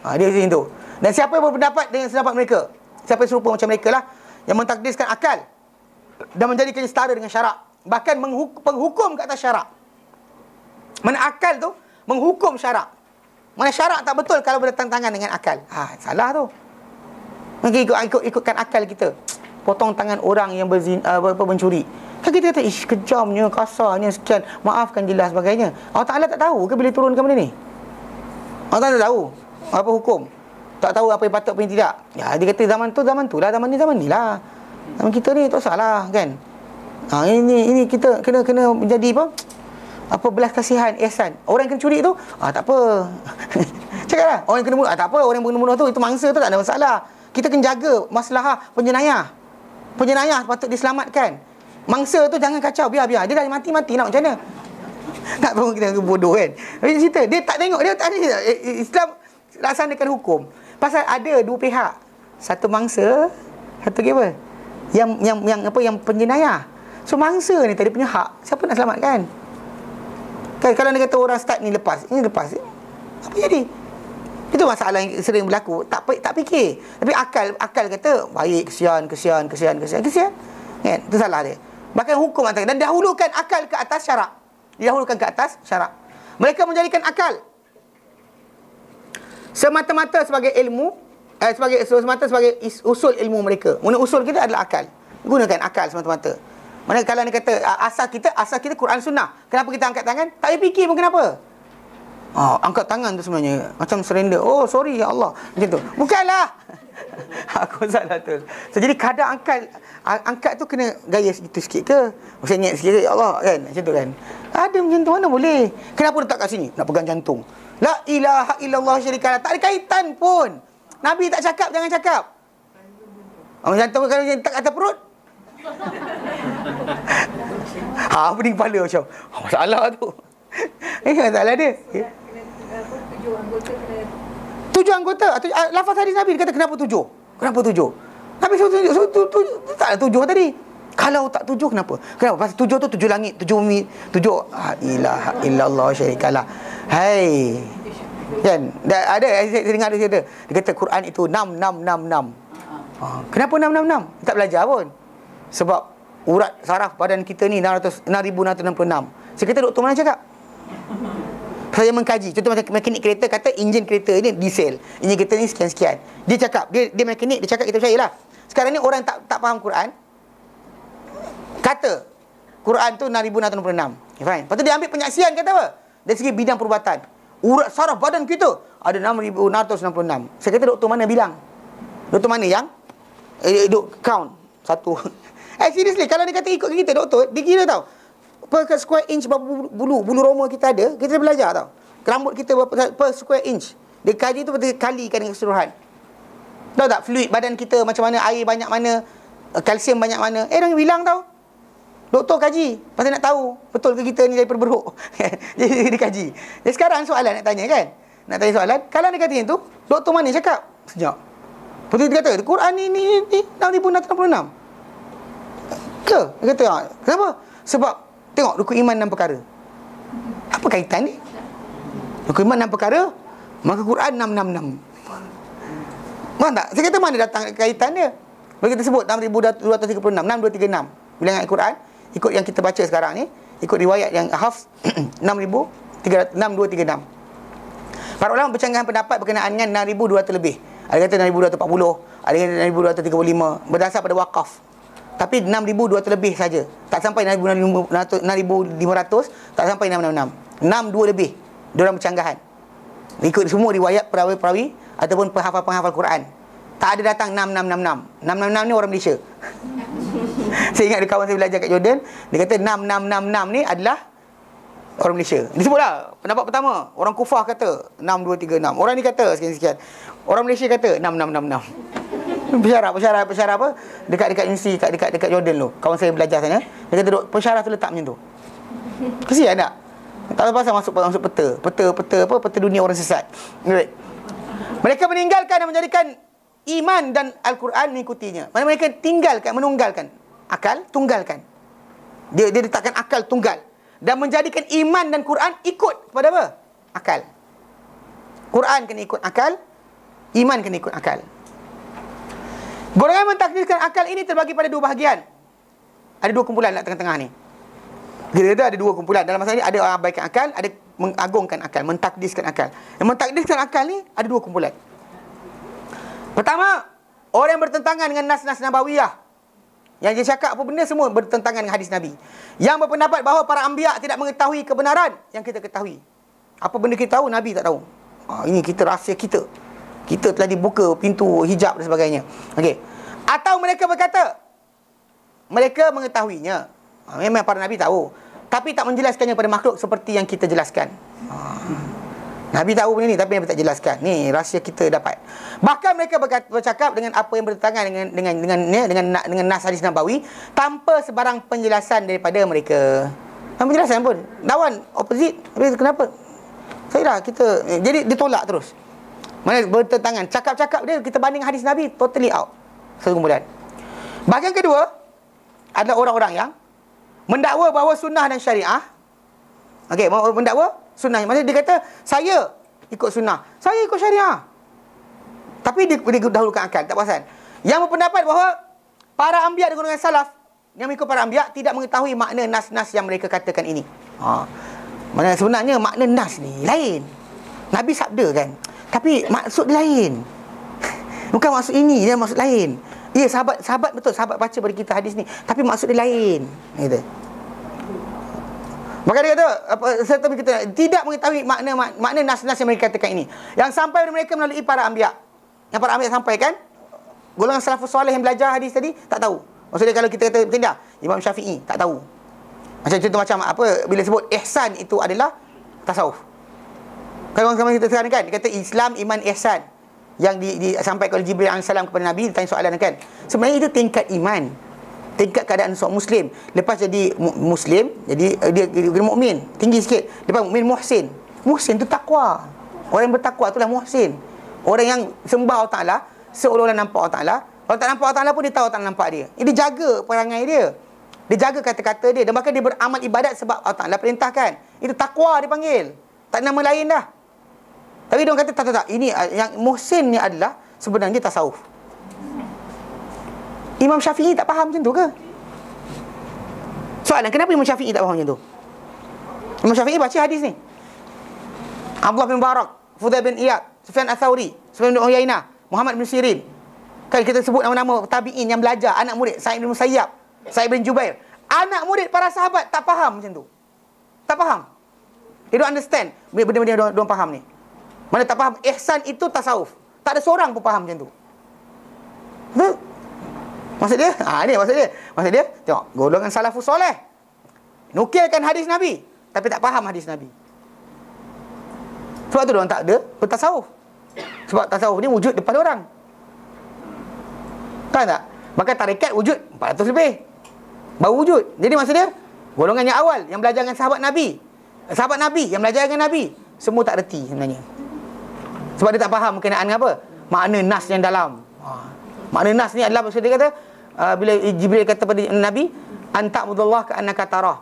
Dia macam tu. Dan siapa yang berpendapat dengan pendapat mereka? Siapa yang serupa macam mereka lah, yang mentakdiskan akal dan menjadikannya setara dengan syarak. Bahkan penghukum ke atas syarak. Mana akal tu menghukum syarak. Mana syarak tak betul kalau bertentangan dengan akal. Salah tu. Mungkin ikutkan akal kita. Potong tangan orang yang mencuri. Kan kita kata, kejamnya, kasarnya, sekian, maafkan jelas sebagainya. Allah Ta'ala tak tahu ke bila turunkan benda ni? Allah Ta'ala tak tahu apa hukum. Tak tahu apa yang patut, apa yang tidak. Ya, dia kata zaman tu lah, zaman ni lah. Zaman kita ni tak salah kan. Ini kita kena menjadi apa belas kasihan, ihsan. Orang yang kena curi tu, tak apa. Cakaplah, orang yang kena bunuh, tak apa. Orang yang kena bunuh tu, itu mangsa tu tak ada masalah. Kita kena jaga masalah penjenayah. Penjenayah patut diselamatkan. Mangsa tu jangan kacau, biar. Dia dah mati nak macam mana? Tak tahu kita bodoh kan. Tapi cerita, dia tak tengok, dia tak ada. Islam laksanakan hukum. Pasal ada dua pihak. Satu mangsa, satu apa? Yang penjenayah. So mangsa ni tadi punya hak, siapa nak selamatkan? Kan kalau dia kata orang start ni lepas, ini lepas. Apa jadi? Itu masalah yang sering berlaku. Tak fikir. Tapi akal kata baik, kesian. Kan? Itu salah dia. Bahkan hukum dan dahulukan akal ke atas syarak. Didahulukan ke atas syarak. Mereka menjadikan akal semata-mata sebagai ilmu, semata sebagai usul ilmu mereka. Mana usul kita adalah akal. Gunakan akal semata-mata. Mana kalau dia kata asas kita Quran Sunnah. Kenapa kita angkat tangan? Tak payah fikir pun kenapa. Angkat tangan tu sebenarnya macam surrender. Oh, sorry ya Allah. Macam tu. Bukanlah. Aku salah tu. So, jadi kadang angkat tu kena gaya itu sikit ke? Sengit sikit ya Allah kan. Macam tu kan. Ada macam tu mana boleh. Kenapa letak kat sini? Nak pegang jantung. La ilaha illallah syarikalah. Tak ada kaitan pun. Nabi tak cakap, jangan cakap. Jantung kalau letak atas perut. Pening kepala macam. Masalah tu. Masalah dia. Tujuh anggota. Lafaz hadis Nabi dia kata kenapa tujuh? Kenapa tujuh? Nabi suruh tujuh. Tak ada tujuh tadi. Kalau tak tujuh kenapa? Kenapa? Pasal tujuh tu tujuh langit, tujuh bumi, tujuh ilaha illallah syarikalah. Hai. Kan? Ada saya dengar dia kata. Dia kata Quran itu 6666. Kenapa 666? Tak belajar pun. Sebab urat saraf badan kita ni 6666. Saya kata doktor mana cakap? Saya mengkaji. Contoh macam mekanik kereta kata enjin kereta ni diesel. Enjin kereta ni sekian-sekian. Dia cakap, dia mekanik, dia cakap kita percayalah. Sekarang ni orang tak faham Quran. Kata Quran tu 6666. Fine. Lepas tu dia ambil penyaksian kata apa? Dari segi bidang perubatan. Urat saraf badan kita ada 6666. Saya kata doktor mana bilang? Doktor mana yang duk count satu. Seriously kalau dia kata ikut kita doktor, dia kira tau. Per square inch berapa bulu roma kita ada, kita belajar tau. Rambut kita berapa per square inch. Dia kaji tu betul kalikan dengan keseluruhan. Tahu tak fluid badan kita macam mana, air banyak mana, kalsium banyak mana. Dia bilang tau. Doktor kaji, pasal nak tahu betul ke kita ni daripada beruk. Jadi dia kaji. Jadi sekarang soalan nak tanya kan? Nak tanya soalan, kalau dia kata yang tu, doktor mana cakap? Sekejap. Betul dia kata, Quran ni 6666. Ke? Dia kata, kenapa? Sebab tengok rukun iman 6 perkara. Apa kaitan ni? Rukun iman 6 perkara, maka Quran 666. Faham tak? Saya kata mana datang kaitan dia? Bila kita sebut 6236, 6236 bilangan Al-Quran, ikut yang kita baca sekarang ni, ikut riwayat yang Hafs 6236. Para ulama bercanggah pendapat berkenaan dengan 6200 lebih. Ada kata 6240, ada kata 6235 berdasar pada wakaf. Tapi 6200 lebih saja. Tak sampai 6500, tak sampai 666. 62 lebih. Diorang bercanggahan. Ikut semua riwayat perawi-perawi ataupun penghafal-penghafal Quran. Tak ada datang 6666. 666 ni orang Malaysia. Saya ingat ada kawan saya belajar kat Jordan, dia kata 6666 ni adalah orang Malaysia. Disebutlah pendapat pertama, orang Kufah kata 6236. Orang ni kata sekian-sekian. Orang Malaysia kata 6666. Pensyarah apa? Dekat universiti, dekat Jordan tu. Kawan saya belajar sana. Dia kata duk pensyarah tu letak macam tu. Kesian tak? Tak lepas masuk peta dunia orang sesat. Right. Mereka meninggalkan dan menjadikan iman dan Al-Quran mengikutinya. Maksudnya mereka menunggalkan akal, tunggalkan. Dia letakkan akal tunggal dan menjadikan iman dan Quran ikut kepada apa? Akal. Quran kena ikut akal, iman kena ikut akal. Golongan mentakdirkan akal ini terbagi pada dua bahagian. Ada dua kumpulan nak tengah-tengah ni. Kita ada dua kumpulan. Dalam masalah ni ada orang abaikan akal, ada mengagungkan akal, mentakdiskan akal. Yang mentakdiskan akal ni ada dua kumpulan. Pertama, orang yang bertentangan dengan nas-nas nabawiyah. Yang dia cakap apa benda semua bertentangan dengan hadis Nabi. Yang berpendapat bahawa para anbiya tidak mengetahui kebenaran yang kita ketahui. Apa benda kita tahu, Nabi tak tahu. Ini kita rahsia kita. Kita telah dibuka pintu hijab dan sebagainya. Okey. Atau mereka berkata mereka mengetahuinya. Memang para Nabi tahu, tapi tak menjelaskannya pada makhluk seperti yang kita jelaskan. Nabi tahu benda ni tapi Nabi tak jelaskan. Ni rahsia kita dapat. Bahkan mereka bercakap dengan apa yang bertentangan dengan nas hadis nabawi tanpa sebarang penjelasan daripada mereka. Tanpa penjelasan pun. Lawan opposite. Kenapa? Saya dah kita jadi ditolak terus. Mana bertentangan. Cakap-cakap dia kita banding hadis Nabi totally out. Satu kumpulan. Bahagian kedua adalah orang-orang yang mendakwa bahawa sunnah dan syariah. Okey, mendakwa sunnah. Maksudnya dia kata saya ikut sunnah, saya ikut syariah. Tapi dia dahulukan akal, tak perasan. Yang berpendapat bahawa para anbiya dan golongan salaf yang mengikut para anbiya tidak mengetahui makna nas-nas yang mereka katakan ini. Maksudnya sebenarnya makna nas ni lain. Nabi sabda kan, tapi maksud dia lain. Bukan maksud ini, dia maksud lain. Ya, sahabat betul, sahabat baca pada kita hadis ni, tapi maksud dia lain. Gitu. Maka dia kata serta kita tidak mengetahui makna nas-nas yang mereka katakan ini. Yang sampai kepada mereka melalui para anbiya. Yang para anbiya sampaikan, golongan salafus soleh yang belajar hadis tadi tak tahu. Maksudnya kalau kita kata tidak, Imam Syafi'i tak tahu. Macam apa bila sebut ihsan itu adalah tasawuf. Kalau orang kita sekarang kan, dia kata Islam, iman, ihsan yang disampaikan oleh Jibril AS kepada Nabi, ditanya soalan kan. Sebenarnya itu tingkat iman, tingkat keadaan seorang Muslim. Lepas jadi Muslim, jadi dia mukmin, tinggi sikit. Lepas mukmin, muhsin. Muhsin itu takwa. Orang yang bertakwa itulah muhsin. Orang yang sembah Allah Ta'ala seolah-olah nampak Allah Ta'ala. Kalau tak nampak Allah Ta'ala pun dia tahu Allah Ta'ala nampak dia. Dia jaga perangai dia, dia jaga kata-kata dia, dan bahkan dia beramal ibadat sebab Allah Ta'ala perintahkan. Itu takwa dia panggil, tak nama lain dah. Tapi dia orang kata tak. Ini yang muhsin ni adalah sebenarnya tasawuf. Imam Syafi'i tak faham macam tu ke? Soalan, kenapa Imam Syafi'i tak faham macam tu? Imam Syafi'i baca hadis ni. Abdullah bin Barak, Fudail bin Iyad, Sufyan Ats-Tsauri, Sufyan bin Uyainah, Muhammad bin Sirin. Kan kita sebut nama-nama tabi'in yang belajar, anak murid Sa'id bin Musayyab, Sa'id bin Jubair. Anak murid para sahabat tak faham macam tu. Tak faham. They don't understand benda-benda dia don't faham ni. Mana tak faham ihsan itu tasawuf. Tak ada seorang pun faham macam tu. Betul? Maksud dia? Ni maksud dia. Maksud dia, tengok, golongan salafus soleh nukilkan hadis Nabi tapi tak faham hadis Nabi. Sebab tu diorang tak ada bertasawuf. Sebab tasawuf ni wujud depan orang. Kan tak? Maka tarekat wujud 400 lebih baru wujud. Jadi maksud dia, golongan yang awal yang belajar dengan sahabat Nabi yang belajar dengan Nabi, semua tak reti sebenarnya. Sebab dia tak faham berkenaan dengan apa? Makna nas yang dalam. Makna nas ni adalah maksud dia kata, bila Jibril kata pada Nabi, anta'budullah ka'annaka tarah.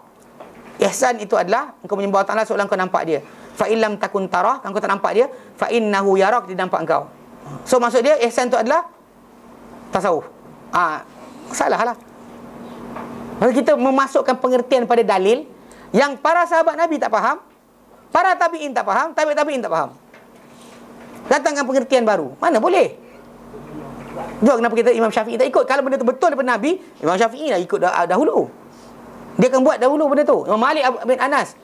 Ihsan itu adalah engkau menyembah Allah Ta'ala seolah engkau nampak dia. Fa illam takun tarah, engkau tak nampak dia, fa innahu yarak, dia nampak engkau. So maksud dia ihsan itu adalah tasawuf. Salahlah. Maka kita memasukkan pengertian pada dalil yang para sahabat Nabi tak faham, para tabi'in tak faham, tabi'in tak faham. Datangkan pengertian baru. Mana boleh? Juga kenapa kita Imam Syafi'i tak ikut? Kalau benda tu betul daripada Nabi, Imam Syafi'i dah ikut dahulu. Dia akan buat dahulu benda tu. Imam Malik bin Anas,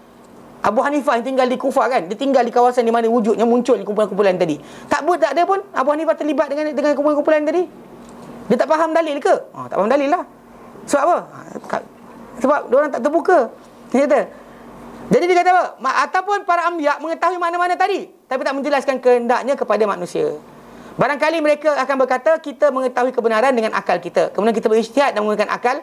Abu Hanifah yang tinggal di Kufah kan, dia tinggal di kawasan di mana wujudnya muncul di kumpulan-kumpulan tadi. Tak ada pun Abu Hanifah terlibat dengan kumpulan-kumpulan tadi. Dia tak faham dalil ke? Tak faham dalil lah. Sebab apa? Sebab diorang tak terbuka. Dia kata. Jadi dia kata apa? Ataupun para anbiya mengetahui mana-mana tadi, tapi tak menjelaskan kehendaknya kepada manusia. Barangkali mereka akan berkata kita mengetahui kebenaran dengan akal kita. Kemudian kita berijtihad dan menggunakan akal,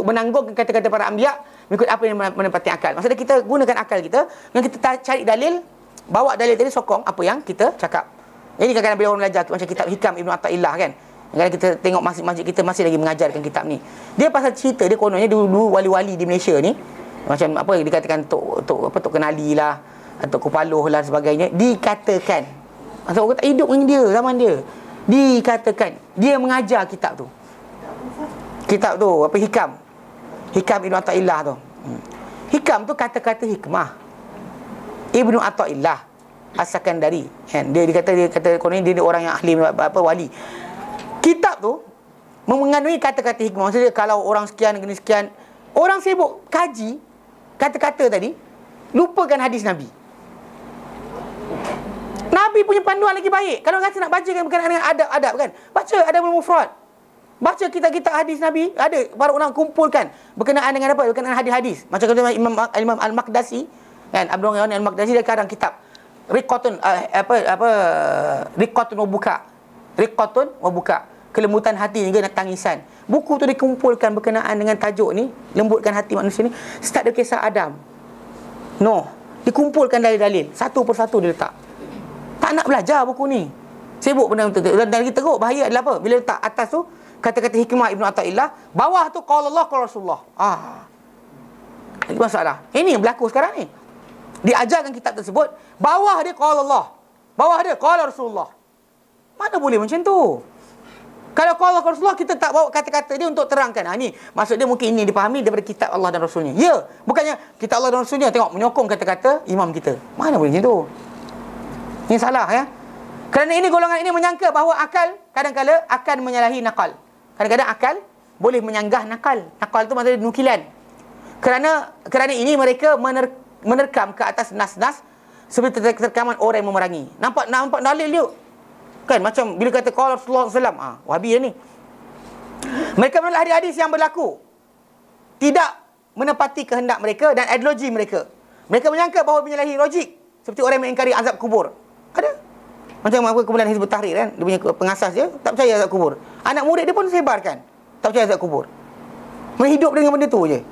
menanggung kata-kata para anbiya mengikut apa yang menepati akal. Maksudnya kita gunakan akal kita dan kita cari dalil, bawa dalil tadi, sokong apa yang kita cakap. Ini kadang-kadang bila orang belajar macam kitab Hikam Ibn Athaillah kan. Kadang kita tengok masjid-masjid kita masih lagi mengajarkan kitab ni. Dia pasal cerita dia, kononnya dulu wali-wali di Malaysia ni macam apa dikatakan Tok Kenali lah, Tok Kupaloh lah sebagainya, dikatakan masa orang tak hidup dengan dia zaman dia, dikatakan dia mengajar kitab tu apa, Hikam Ibn Athaillah tu. Hikam tu kata-kata hikmah Ibn Athaillah As-Sakandari kan. Dia kata kononnya dia orang yang ahli apa, wali. Kitab tu mengandungi kata-kata hikmah. Maksudnya kalau orang sekian kena sekian, orang sibuk kaji kata-kata tadi, lupakan hadis Nabi. Nabi punya panduan lagi baik. Kalau rasa nak baca kan berkenaan dengan adab-adab kan, baca Adabul Mufrad. Baca kitab-kitab hadis Nabi, ada para ulama kumpulkan berkenaan dengan apa? Berkenaan hadis-hadis. Macam kata Imam Al-Maqdisi kan, Abdul Ghani Al-Maqdisi dia kadang kitab Riqatun Riqatun wa Buka, kelembutan hati juga dan tangisan. Buku tu dikumpulkan berkenaan dengan tajuk ni, lembutkan hati manusia ni, start dari kisah Adam, Noh, dikumpulkan dalil-dalil satu persatu dia letak. Tak nak belajar buku ni, sibuk benda betul. Dan lagi teruk bahaya adalah apa? Bila letak atas tu kata-kata hikmah Ibn Athaillah, bawah tu qala Allah qala Rasulullah. Itu masalah. Ini yang berlaku sekarang ni. Diajarkan kitab tersebut, bawah dia qala Allah, bawah dia qala Rasulullah. Mana boleh macam tu? Kalau qala Rasulullah, kita tak bawa kata-kata dia untuk terangkan. Ni maksud dia mungkin ini dipahami daripada kitab Allah dan Rasulnya. Ya, bukannya kitab Allah dan Rasulnya tengok menyokong kata-kata imam kita. Mana boleh macam tu? Ini salah ya. Kerana ini golongan ini menyangka bahawa akal kadang-kala akan menyalahi nakal. Kadang-kadang akal boleh menyanggah nakal. Nakal tu maksudnya nukilan. Kerana ini mereka menerkam ke atas nas-nas seperti terkaman orang yang memerangi. Nampak dalil dia. Kan macam bila kata qala Rasulullah SAW, Wahabi ni. Mereka menolak hadis-hadis yang berlaku, tidak menepati kehendak mereka dan ideologi mereka. Mereka menyangka bahawa menyalahi logik, seperti orang yang mengingkari azab kubur. Ada. Macam apa kumpulan Hizbut Tahrir kan, dia punya pengasas dia tak percaya azab kubur. Anak murid dia pun sebarkan tak percaya azab kubur. Mereka hidup dengan benda tu je.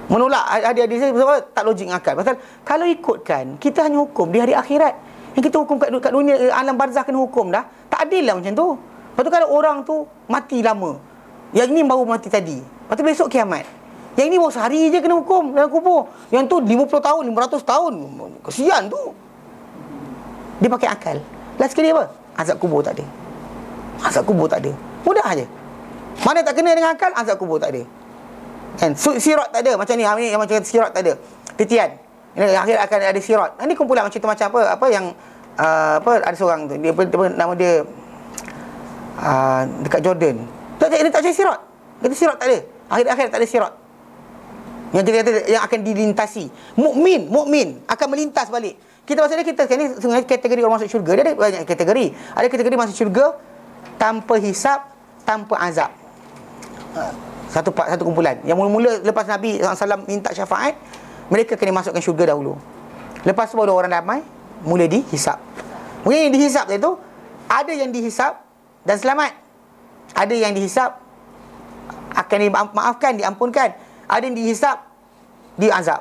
Menolak hadis-hadis dia sebab tak logik dengan akal. Pasal kalau ikutkan, kita hanya hukum di hari akhirat. Yang kita hukum kat dunia, alam barzah kena hukum dah. Tak adil lah macam tu. Lepas tu kalau orang tu mati lama, yang ni baru mati tadi, lepas tu besok kiamat, yang ni baru sehari je kena hukum dalam kubur, yang tu 50 tahun, 500 tahun. Kesian tu. Dia pakai akal. Last sekali apa? Azab kubur tak ada. Azab kubur tak ada. Mudah je. Mana tak kena dengan akal, azab kubur tak ada. Kan? Sirat tak ada. Macam ni macam sirat tak ada. Titian. Ini akhir akan ada sirat. Ini kumpulan macam tu, macam apa yang ada seorang tu, dia nama dia dekat Jordan. Dia tak percaya sirat. Kata sirat tak ada. Akhir tak ada sirat. Yang dia kata yang akan dilintasi. Mukmin akan melintas balik. Kita maksudnya kita sekarang ni sebenarnya kategori orang masuk syurga. Dia ada banyak kategori. Ada kategori masuk syurga tanpa hisap, tanpa azab. Satu kumpulan. Yang mula-mula lepas Nabi SAW minta syafaat, mereka kena masukkan syurga dahulu. Lepas tu baru orang ramai mula dihisap. Mungkin yang dihisap tu, ada yang dihisap dan selamat. Ada yang dihisap akan dimaafkan, diampunkan. Ada yang dihisap, diazab.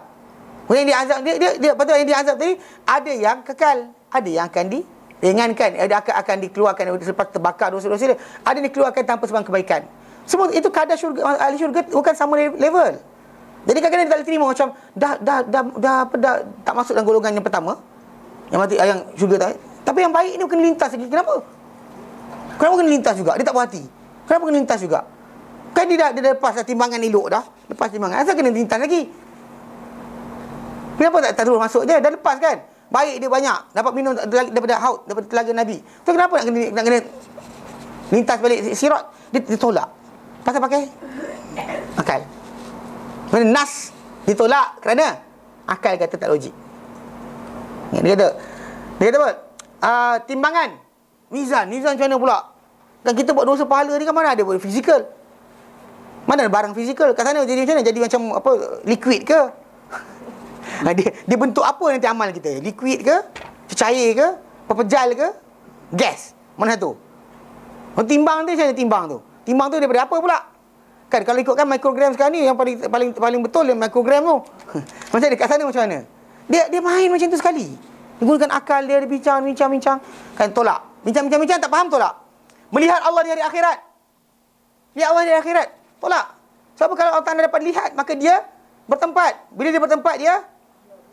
Mungkin yang diazab dia betul, yang diazab tadi ada yang kekal, ada yang akan diringankan, ada akan dikeluarkan selepas terbakar dosa-dosa dia. Ada yang dikeluarkan tanpa sebab kebaikan. Semua itu kadar syurga, ahli syurga bukan sama level. Jadi kadang-kadang dia tak terima macam dah tak masuk dalam golongan yang pertama, yang syurga tak. Tapi yang baik ni kena lintas lagi. Kenapa kena lintas juga? Dia tak puas hati. Kenapa kena lintas juga? Kan dia lepas dah timbangan elok dah. Lepas timbangan, asal kena lintas lagi? Kenapa tak terus masuk je? Dah lepas kan? Baik dia banyak, dapat minum daripada haud, daripada telaga Nabi. So kenapa nak kena lintas balik sirat? Dia tolak. Pasal pakai akal. Mana nas ditolak kerana akal kata tak logik. Dia kata apa? Timbangan, mizan macam mana pula? Dan kita buat dosa pahala ni kan mana ada buat fizikal? Mana ada barang fizikal? Kat sana jadi macam mana? Jadi macam apa? Liquid ke? Dia bentuk apa nanti amal kita? Liquid ke? Cair ke? Pepejal ke? gas. Mana tu? Timbang tu macam mana timbang tu? Timbang tu daripada apa pula? Kan kalau ikutkan mikrogram sekarang ni yang paling betul yang mikrogram tu. Macam dekat sana macam mana? Dia main macam tu sekali. Dia gunakan akal dia bincang. Kan tolak. Bincang tak faham tolak. Melihat Allah di hari akhirat. Lihat Allah di hari akhirat. Tolak. Sebab kalau Allah Ta'ala dapat lihat, maka dia bertempat. Bila dia bertempat, dia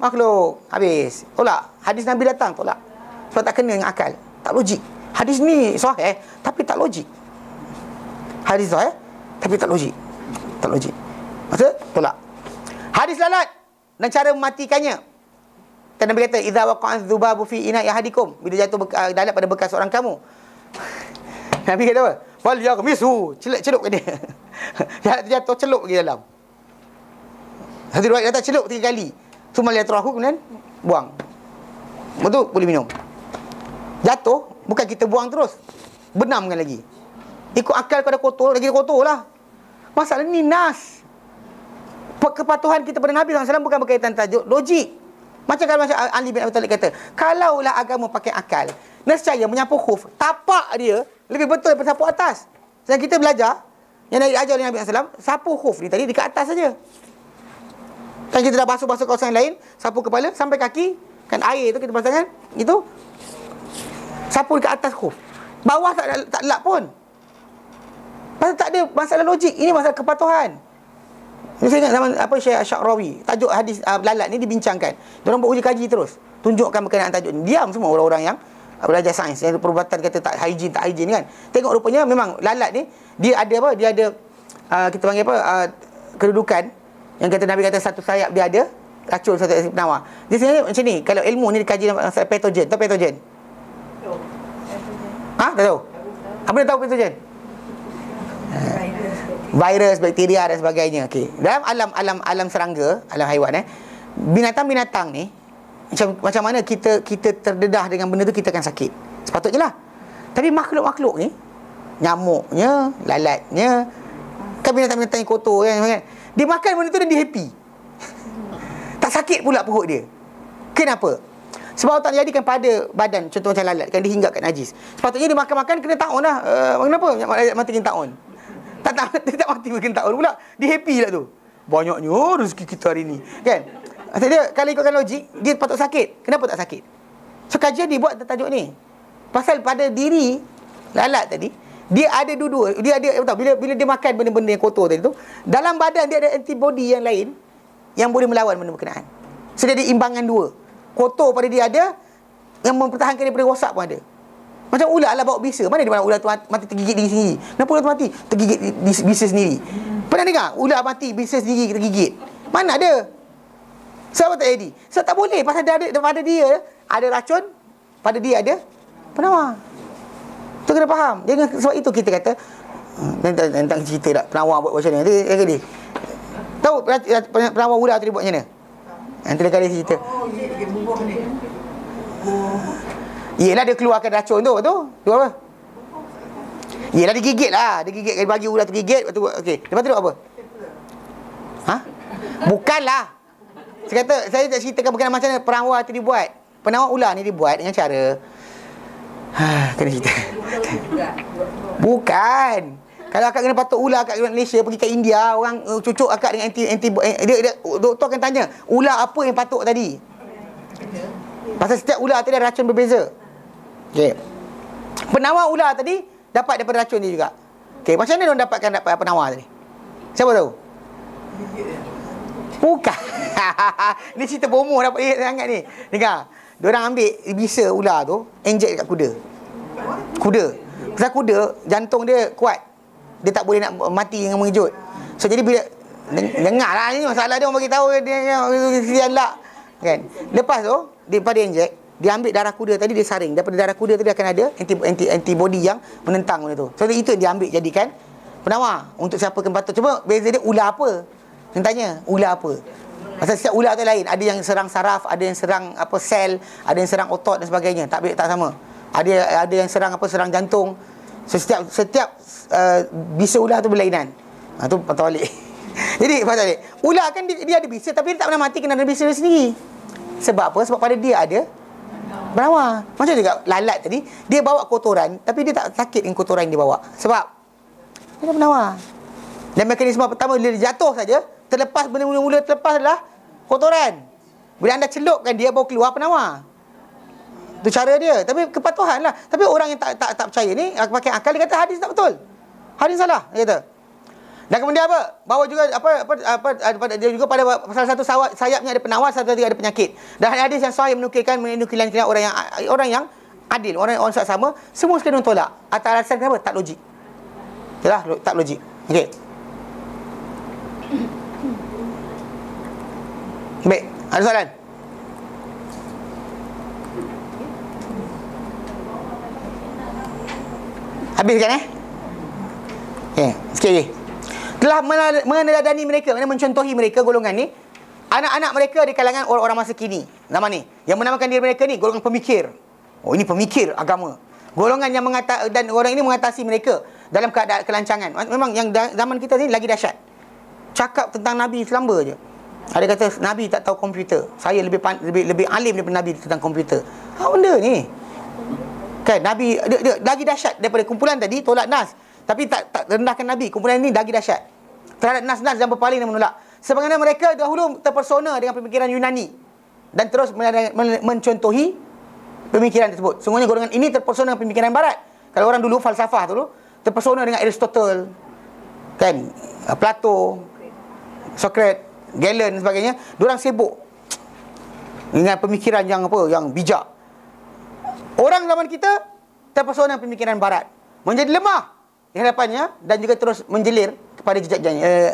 makhluk. Habis. Tolak. Hadis Nabi datang, tolak. Sebab tak kena dengan akal. Tak logik. Hadis ni sahih, tapi tak logik. Hadis sahih, tapi tak logik. Tak logik. Maksud? Tolak. Hadis lalat dan cara mematikannya. Dan Nabi kata, idza waqa'a adh-dhubabu fi ina'i ahadikum. Bila jatuh lalat pada bekas orang kamu. Nabi kata apa? Wal yaghmisu. Celup ke dia. Jatuh celup pergi dalam. Satu riwayat kata celup 3 kali. Sumal yatrahu, kemudian buang. Betul boleh minum. Jatuh, bukan kita buang terus. Benamkan lagi. Ikut akal kau dah kotor, lagi kotor lah. Masalah ni nas. Kepatuhan kita pada Nabi SAW bukan berkaitan tajuk logik. Macam Ali bin Abi Talib kata, kalaulah agama pakai akal, nescaya menyapu khuf, tapak dia lebih betul daripada sapu atas. Sedang kita belajar, yang diajar oleh Nabi SAW, sapu khuf ni tadi dekat atas saja. Kan kita dah basuh-basuh kawasan lain, sapu kepala sampai kaki, kan air tu kita basuh tangan, itu sapu dekat atas khuf. Bawah tak lap pun. Pasal tak ada masalah logik. Ini masalah kepatuhan. Saya ingat zaman Syekh Sya'rawi, tajuk hadis lalat ni dibincangkan. Diorang buat uji kaji terus. Tunjukkan berkenaan tajuk ni. Diam semua orang-orang yang belajar sains, yang perubatan kata tak hygiene kan. Tengok rupanya memang lalat ni dia ada apa? Dia ada kita panggil apa? Kedudukan yang kata Nabi kata satu sayap dia ada racun, satu sayap penawar. Dia sebenarnya macam ni. Kalau ilmu ni dikaji dalam masalah patogen. Tahu patogen? Tak tahu. Apa dia tahu patogen? Virus, bakteria dan sebagainya. Okey. Dalam alam serangga, alam haiwan binatang-binatang ni macam mana kita terdedah dengan benda tu, kita akan sakit. Sepatutnya lah. Tapi makhluk-makhluk ni, nyamuknya, lalatnya, kan binatang-binatang yang kotor kan, dia makan benda tu dan dia happy. Tak sakit pula perut dia. Kenapa? Sebab tak jadikan pada badan, contoh macam lalat kan, dia hinggapkan najis. Sepatutnya dia makan-makan kena taun lah. Kenapa? Mati kena taun. Dia tak mati kena taun pula. Dia happy lah tu. Banyaknya rezeki kita hari ni. Kan? Maksud dia, kalau ikutkan logik, dia patut sakit. Kenapa tak sakit? So, kajian dibuat tajuk ni. Pasal pada diri lalat tadi, dia ada dua-dua. Dia ada, bila dia makan benda-benda yang kotor tadi tu, dalam badan dia ada antibody yang lain yang boleh melawan benda berkenaan. So, dia ada imbangan dua. Kotor pada dia ada, yang mempertahankan daripada rosak pun ada. Macam ular lah bawa bisa. Mana di mana ular tu mati tergigit diri sendiri? Kenapa ular tu mati? Tergigit bisa sendiri. Pernah dengar? Ular mati bisa sendiri tergigit. Mana ada? Sebab tak jadi? Sebab tak boleh. Pasal pada dia ada racun, pada dia ada penawar. Tu kena faham. Sebab itu kita kata, tentang cerita tak penawar buat macam ni. Tahu penawar ular tu dia buat macam mana? Nanti dia kali cerita. Dia bubuh ni. Yelah dia keluarkan racun tu. Tu apa? Yelah dia gigit lah. Dia gigit, dia bagi ular tu gigit. Okey. Lepas tu dia buat apa? Bukanlah. Saya tak ceritakan berkenaan macam mana penawar tu dibuat. Penawar ular ni dibuat dengan cara kena cerita. Bukan. Kalau akak kena patuk ular akak kat Malaysia, pergi ke India, orang cucuk akak dengan dia doktor akan tanya, ular apa yang patuk tadi? Pasal setiap ular tadi ada racun berbeza. Okey. Penawar ular tadi dapat daripada racun dia juga. Okey, macam mana dia dapatkan penawar tadi? Siapa tahu? Bukan. Ni cerita bomoh dapat sangat ni. Dengar. Diorang ambil bisa ular tu, inject dekat kuda. Pasal kuda jantung dia kuat. Dia tak boleh nak mati dengan mengejut. So jadi bila dengarlah ni masalah dia, orang bagi tahu dia kesian lah. Kan? Lepas tu daripada inject, dia ambil darah kuda tadi, dia saring. Daripada darah kuda tadi akan ada antibody yang menentang benda tu. So itu yang dia ambil jadikan penawar untuk siapa yang patut. Cuma beza dia ular apa? Dia tanya, ular apa? Pasal setiap ular tu lain. Ada yang serang saraf, ada yang serang sel, ada yang serang otot dan sebagainya. Tak sama. Ada yang serang serang jantung. So setiap bisa ular tu berlainan. Tu patut balik. Jadi patut balik. Ular kan dia ada bisa, tapi dia tak pernah mati kena ada bisa dia sendiri. Sebab apa? Sebab pada dia ada Penawar. Macam juga lalat tadi, dia bawa kotoran tapi dia tak sakit dengan kotoran yang dia bawa. Sebab dia penawar. Dan mekanisme pertama, bila dia jatuh saja, terlepas, benda mula-mula terlepas adalah kotoran. Bila anda celupkan dia, baru keluar penawar. Itu cara dia. Tapi kepatuhan lah. Tapi orang yang tak percaya ni, pakai akal, dia kata hadis tak betul, hadis salah, dia kata. Dan kemudian apa? Bawa juga dia juga pada salah satu sayapnya ada penawar, salah satu ada penyakit. Dan hadis yang sahih menukilan orang yang adil, orang sama, semua sekali tolak. Atas alasan kenapa? Tak logik. Yalah, tak logik. Okey. Baik, ada soalan? Habis kan Okey, sikit lagi. Telah meneladani mereka, mencontohi mereka, golongan ni, anak-anak mereka di kalangan orang-orang masa kini, zaman ni, yang menamakan diri mereka ni golongan pemikir. Oh, ini pemikir agama. Golongan yang dan orang ini mengatasi mereka dalam keadaan kelancangan. Memang yang zaman kita ni lagi dahsyat. Cakap tentang Nabi selamba je. Ada kata Nabi tak tahu komputer. Saya lebih alim daripada Nabi tentang komputer. Apa benda ni? Kan Nabi dia lagi dahsyat daripada kumpulan tadi tolak nas. Tapi tak rendahkan Nabi. Kumpulan ini lagi dahsyat terhadap nas-nas dan berpaling dan menolak. Sebagaimana mereka dahulu terpersona dengan pemikiran Yunani dan terus mencontohi pemikiran tersebut. Sungguhnya golongan ini terpersona dengan pemikiran Barat. Kalau orang dulu falsafah dulu terpersona dengan Aristotle, kan, Plato, Socrates, Galen dan sebagainya. Diorang sibuk dengan pemikiran yang bijak. Orang zaman kita terpersona dengan pemikiran Barat, menjadi lemah di hadapannya dan juga terus menjelir kepada jejak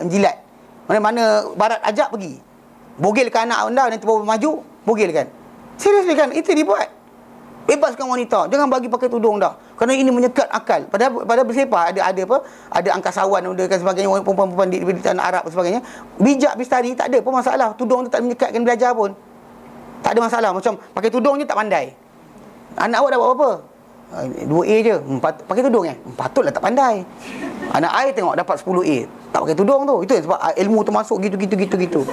menjilat. Mana Barat ajak pergi, bogilkan anak anda, nanti bawa maju, bogilkan. Serius kan? Itu dibuat. Bebaskan wanita, jangan bagi pakai tudung dah, kerana ini menyekat akal. Pada bersepah ada angkasawan dan sebagainya, perempuan-perempuan di tanah Arab dan sebagainya. Bijak Bistari tak ada pun masalah, tudung tu tak menyekatkan belajar pun. Tak ada masalah. Macam pakai tudung je tak pandai. Anak awak dah buat apa? 2A je. Pakai tudung patutlah tak pandai. Anak I tengok dapat 10A, tak pakai tudung tu. Itu sebab ilmu tu masuk gitu.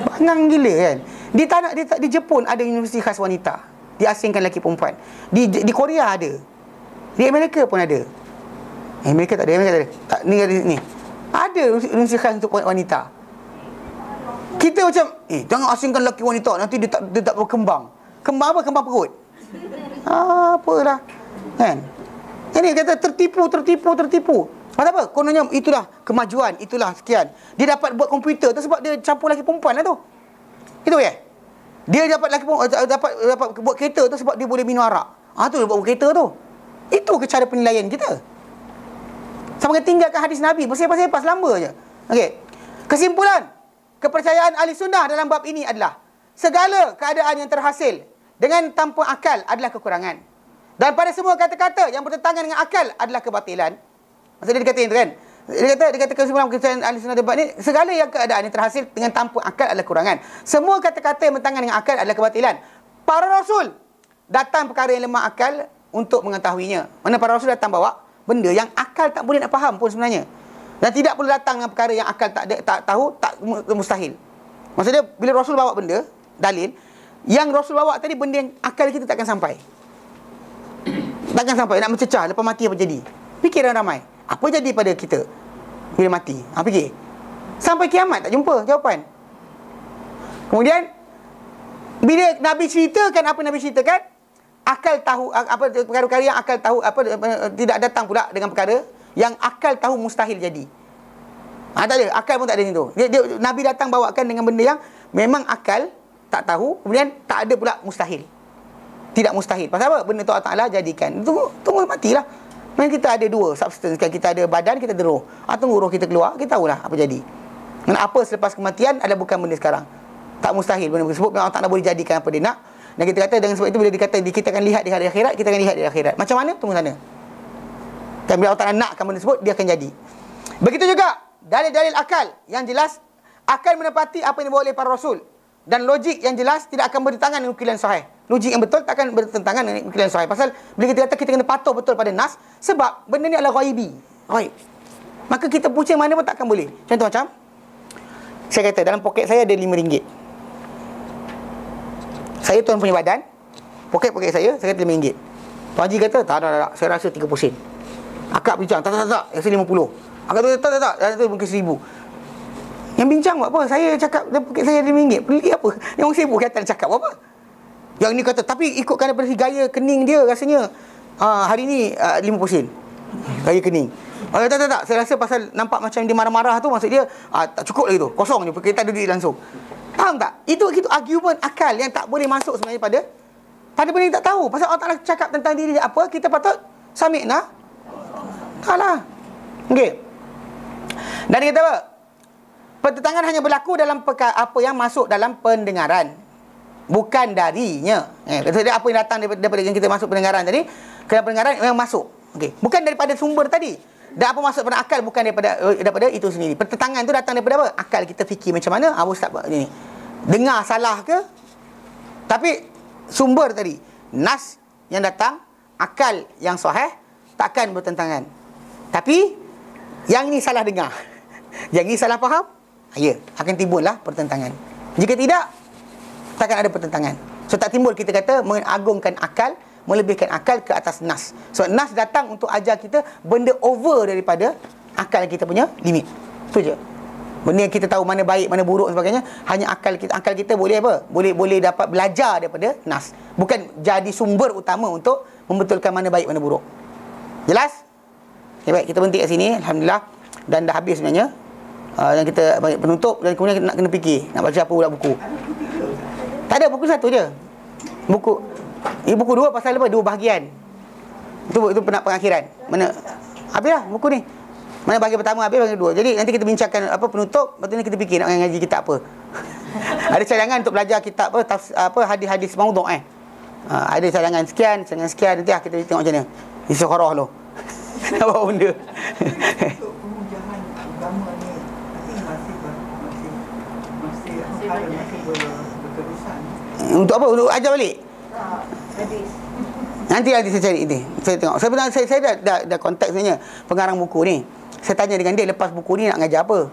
Bangang gila kan. Di Jepun ada universiti khas wanita, diasingkan lelaki perempuan. Di Korea ada. Di Amerika pun ada. Amerika tak ada. Ni ada universiti khas untuk wanita. Kita macam jangan asingkan lelaki wanita, nanti dia tak berkembang. Kembang apa? Kembang perut. Apalah kan. Ini kata tertipu. Pasal apa? Kononnya itulah kemajuan, itulah sekian. Dia dapat buat komputer tu sebab dia campur lelaki perempuan lah tu. Itu ya. Dia dapat buat kereta tu sebab dia boleh minum arak. Tu dia buat kereta tu. Itu ke cara penilaian kita. Sama dengan tinggalkan hadis Nabi, bersepah-sepah selamba je. Okey. Kesimpulan, kepercayaan ahli sunnah dalam bab ini adalah segala keadaan yang terhasil dengan tanpa akal adalah kekurangan. Dan pada semua kata-kata yang bertentangan dengan akal adalah kebatilan. Maksudnya dia kata itu kan. Dia kata kesimpulan kepercayaan ahli sunnah debat ni, segala yang keadaan yang terhasil dengan tanpa akal adalah kekurangan. Semua kata-kata yang bertentangan dengan akal adalah kebatilan. Para rasul datang perkara yang lemah akal untuk mengetahuinya. Mana para rasul datang bawa benda yang akal tak boleh nak faham pun sebenarnya. Dan tidak perlu datang dengan perkara yang akal tak tahu, tak mustahil. Maksudnya bila rasul bawa benda, dalil yang Rasul bawa tadi, benda yang akal kita takkan sampai. Takkan sampai. Nak mencecah lepas mati apa jadi? Fikiran ramai, apa jadi pada kita bila mati? Fikir. Sampai kiamat tak jumpa jawapan. Kemudian bila Nabi ceritakan apa Nabi ceritakan, akal tahu perkara-perkara yang akal tahu tidak datang pula dengan perkara yang akal tahu mustahil jadi. Tak ada, akal pun tak ada situ. Nabi datang bawakan dengan benda yang memang akal tak tahu, kemudian tak ada pula mustahil. Tidak mustahil. Pasal apa? Benda tu Allah Ta'ala jadikan. Tunggu matilah. Memang kita ada dua substance. Kita ada badan, kita ada roh. Tunggu roh kita keluar, kita tahulah apa jadi. Dan apa selepas kematian adalah bukan benda sekarang. Tak mustahil benda tersebut. Allah Ta'ala boleh jadikan apa dia nak. Dan kita kata dengan sebab itu bila dikata kita akan lihat di hari akhirat, kita akan lihat di akhirat. Macam mana? Tunggu sana. Dan bila Allah Ta'ala nakkan benda tersebut, dia akan jadi. Begitu juga dalil-dalil akal yang jelas akan menepati apa yang dibawa oleh para rasul. Dan logik yang jelas tidak akan bertentangan dengan nukilan sahih. Logik yang betul tak akan bertentangan dengan nukilan sahih. Pasal bila kita kata kita kena patuh betul pada nas, sebab benda ni adalah ghaibi. Ghaib. Maka kita pusing mana pun takkan boleh. Contoh macam saya kata dalam poket saya ada RM5. Saya tuan punya badan, poket saya kata RM5. Tuan Haji kata, tak, saya rasa 30 sen. Akak bincang, tak, rasa 50. Akak kata, tak, rasa mungkin 1000. Yang bincang buat apa? Saya cakap poket saya RM5. Beli apa? Yang RM1,000 kata cakap apa? Yang ni kata, tapi ikutkan daripada gaya kening dia rasanya hari ni 50 sen. Gaya kening. Tak, saya rasa pasal nampak macam dia marah-marah tu, maksud dia tak cukup lagi tu, kosong je, kita ada duit langsung. Faham tak? Itu argument akal yang tak boleh masuk sebenarnya pada benda yang tak tahu. Pasal Allah Ta'ala cakap tentang diri dia apa, kita patut submit lah. Tak lah. Okay. Dan dia kata apa? Pertentangan hanya berlaku dalam apa yang masuk dalam pendengaran, bukan darinya. Dia apa yang datang daripada yang kita masuk pendengaran tadi, kerana pendengaran memang masuk. Okay. Bukan daripada sumber tadi. Dan apa masuk pada akal bukan daripada itu sendiri. Pertentangan tu datang daripada apa? Akal kita fikir macam mana? Ustaz ni dengar salah ke? Tapi sumber tadi, nas yang datang, akal yang sahih, takkan bertentangan. Tapi yang ini salah dengar, yang ini salah faham, ya, akan timbullah pertentangan. Jika tidak, takkan ada pertentangan. So tak timbul kita kata mengagungkan akal, melebihkan akal ke atas nas. So nas datang untuk ajar kita benda over daripada akal kita punya limit. Itu je. Benda yang kita tahu mana baik, mana buruk dan sebagainya, hanya akal kita boleh apa? Boleh dapat belajar daripada nas. Bukan jadi sumber utama untuk membetulkan mana baik, mana buruk. Jelas? Okay, baik, kita berhenti kat sini. Alhamdulillah. Dan dah habis sebenarnya. Yang kita penutup, dan kemudian nak kena fikir nak baca apa pula buku. Tak ada, buku satu je. Buku dua pasal apa? 2 bahagian. Itu pengakhiran. Mana habislah buku ni. Mana bahagian pertama habis, bahagian kedua. Jadi nanti kita bincangkan apa penutup, lepas tu kita fikir nak ngaji kitab apa. Ada cadangan untuk belajar kitab hadis-hadis maudhu'. Ada cadangan sekian, nanti kita tengok macam mana. Istikharah dulu. Apa benda? Untuk pemujahan agama ni, masih berterusan. Untuk apa? Untuk ajar balik? Hadis. Nanti saya cari ini. Saya tengok. Saya dah kontak sebenarnya pengarang buku ni. Saya tanya dengan dia, lepas buku ni nak ngajar apa?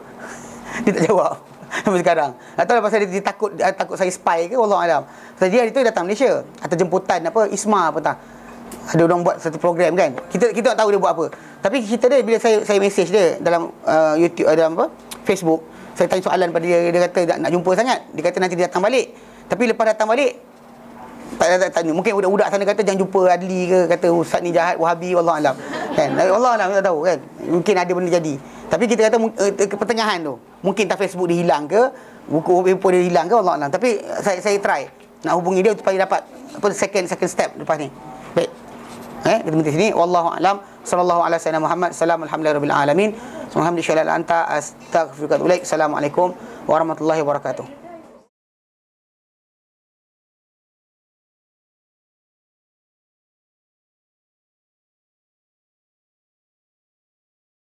Dia tak jawab sampai sekarang. Tak tahu pasal dia takut saya spy ke, wallahu alam. Sebab dia hari tu datang Malaysia atas jemputan ISMA apa tak. Ada orang buat satu program kan. Kita tak tahu dia buat apa. Tapi kita dia, bila saya message dia dalam YouTube, dalam Facebook, saya tanya soalan pada dia kata nak jumpa sangat. Dia kata nanti dia datang balik. Tapi lepas datang balik, tak tanya. Mungkin budak-budak sana kata jangan jumpa Adli ke, kata ustaz ni jahat, Wahabi, wallahu alam. Kan? Allah alam, tak tahu kan. Mungkin ada benda jadi. Tapi kita kata ke pertengahan tu. Mungkin tak Facebook dia hilang ke, buku info dia hilang ke, wallahu alam. Tapi saya try nak hubungi dia supaya dapat second step lepas ni. Baik. Kita berhenti sini. Wallahu alam. Sallallahu alaihi wasallam Muhammad. Alhamdulillahirabbil alamin. Subhanallah anta astaghfiruka wa atubu ilaik. Assalamualaikum warahmatullahi wabarakatuh.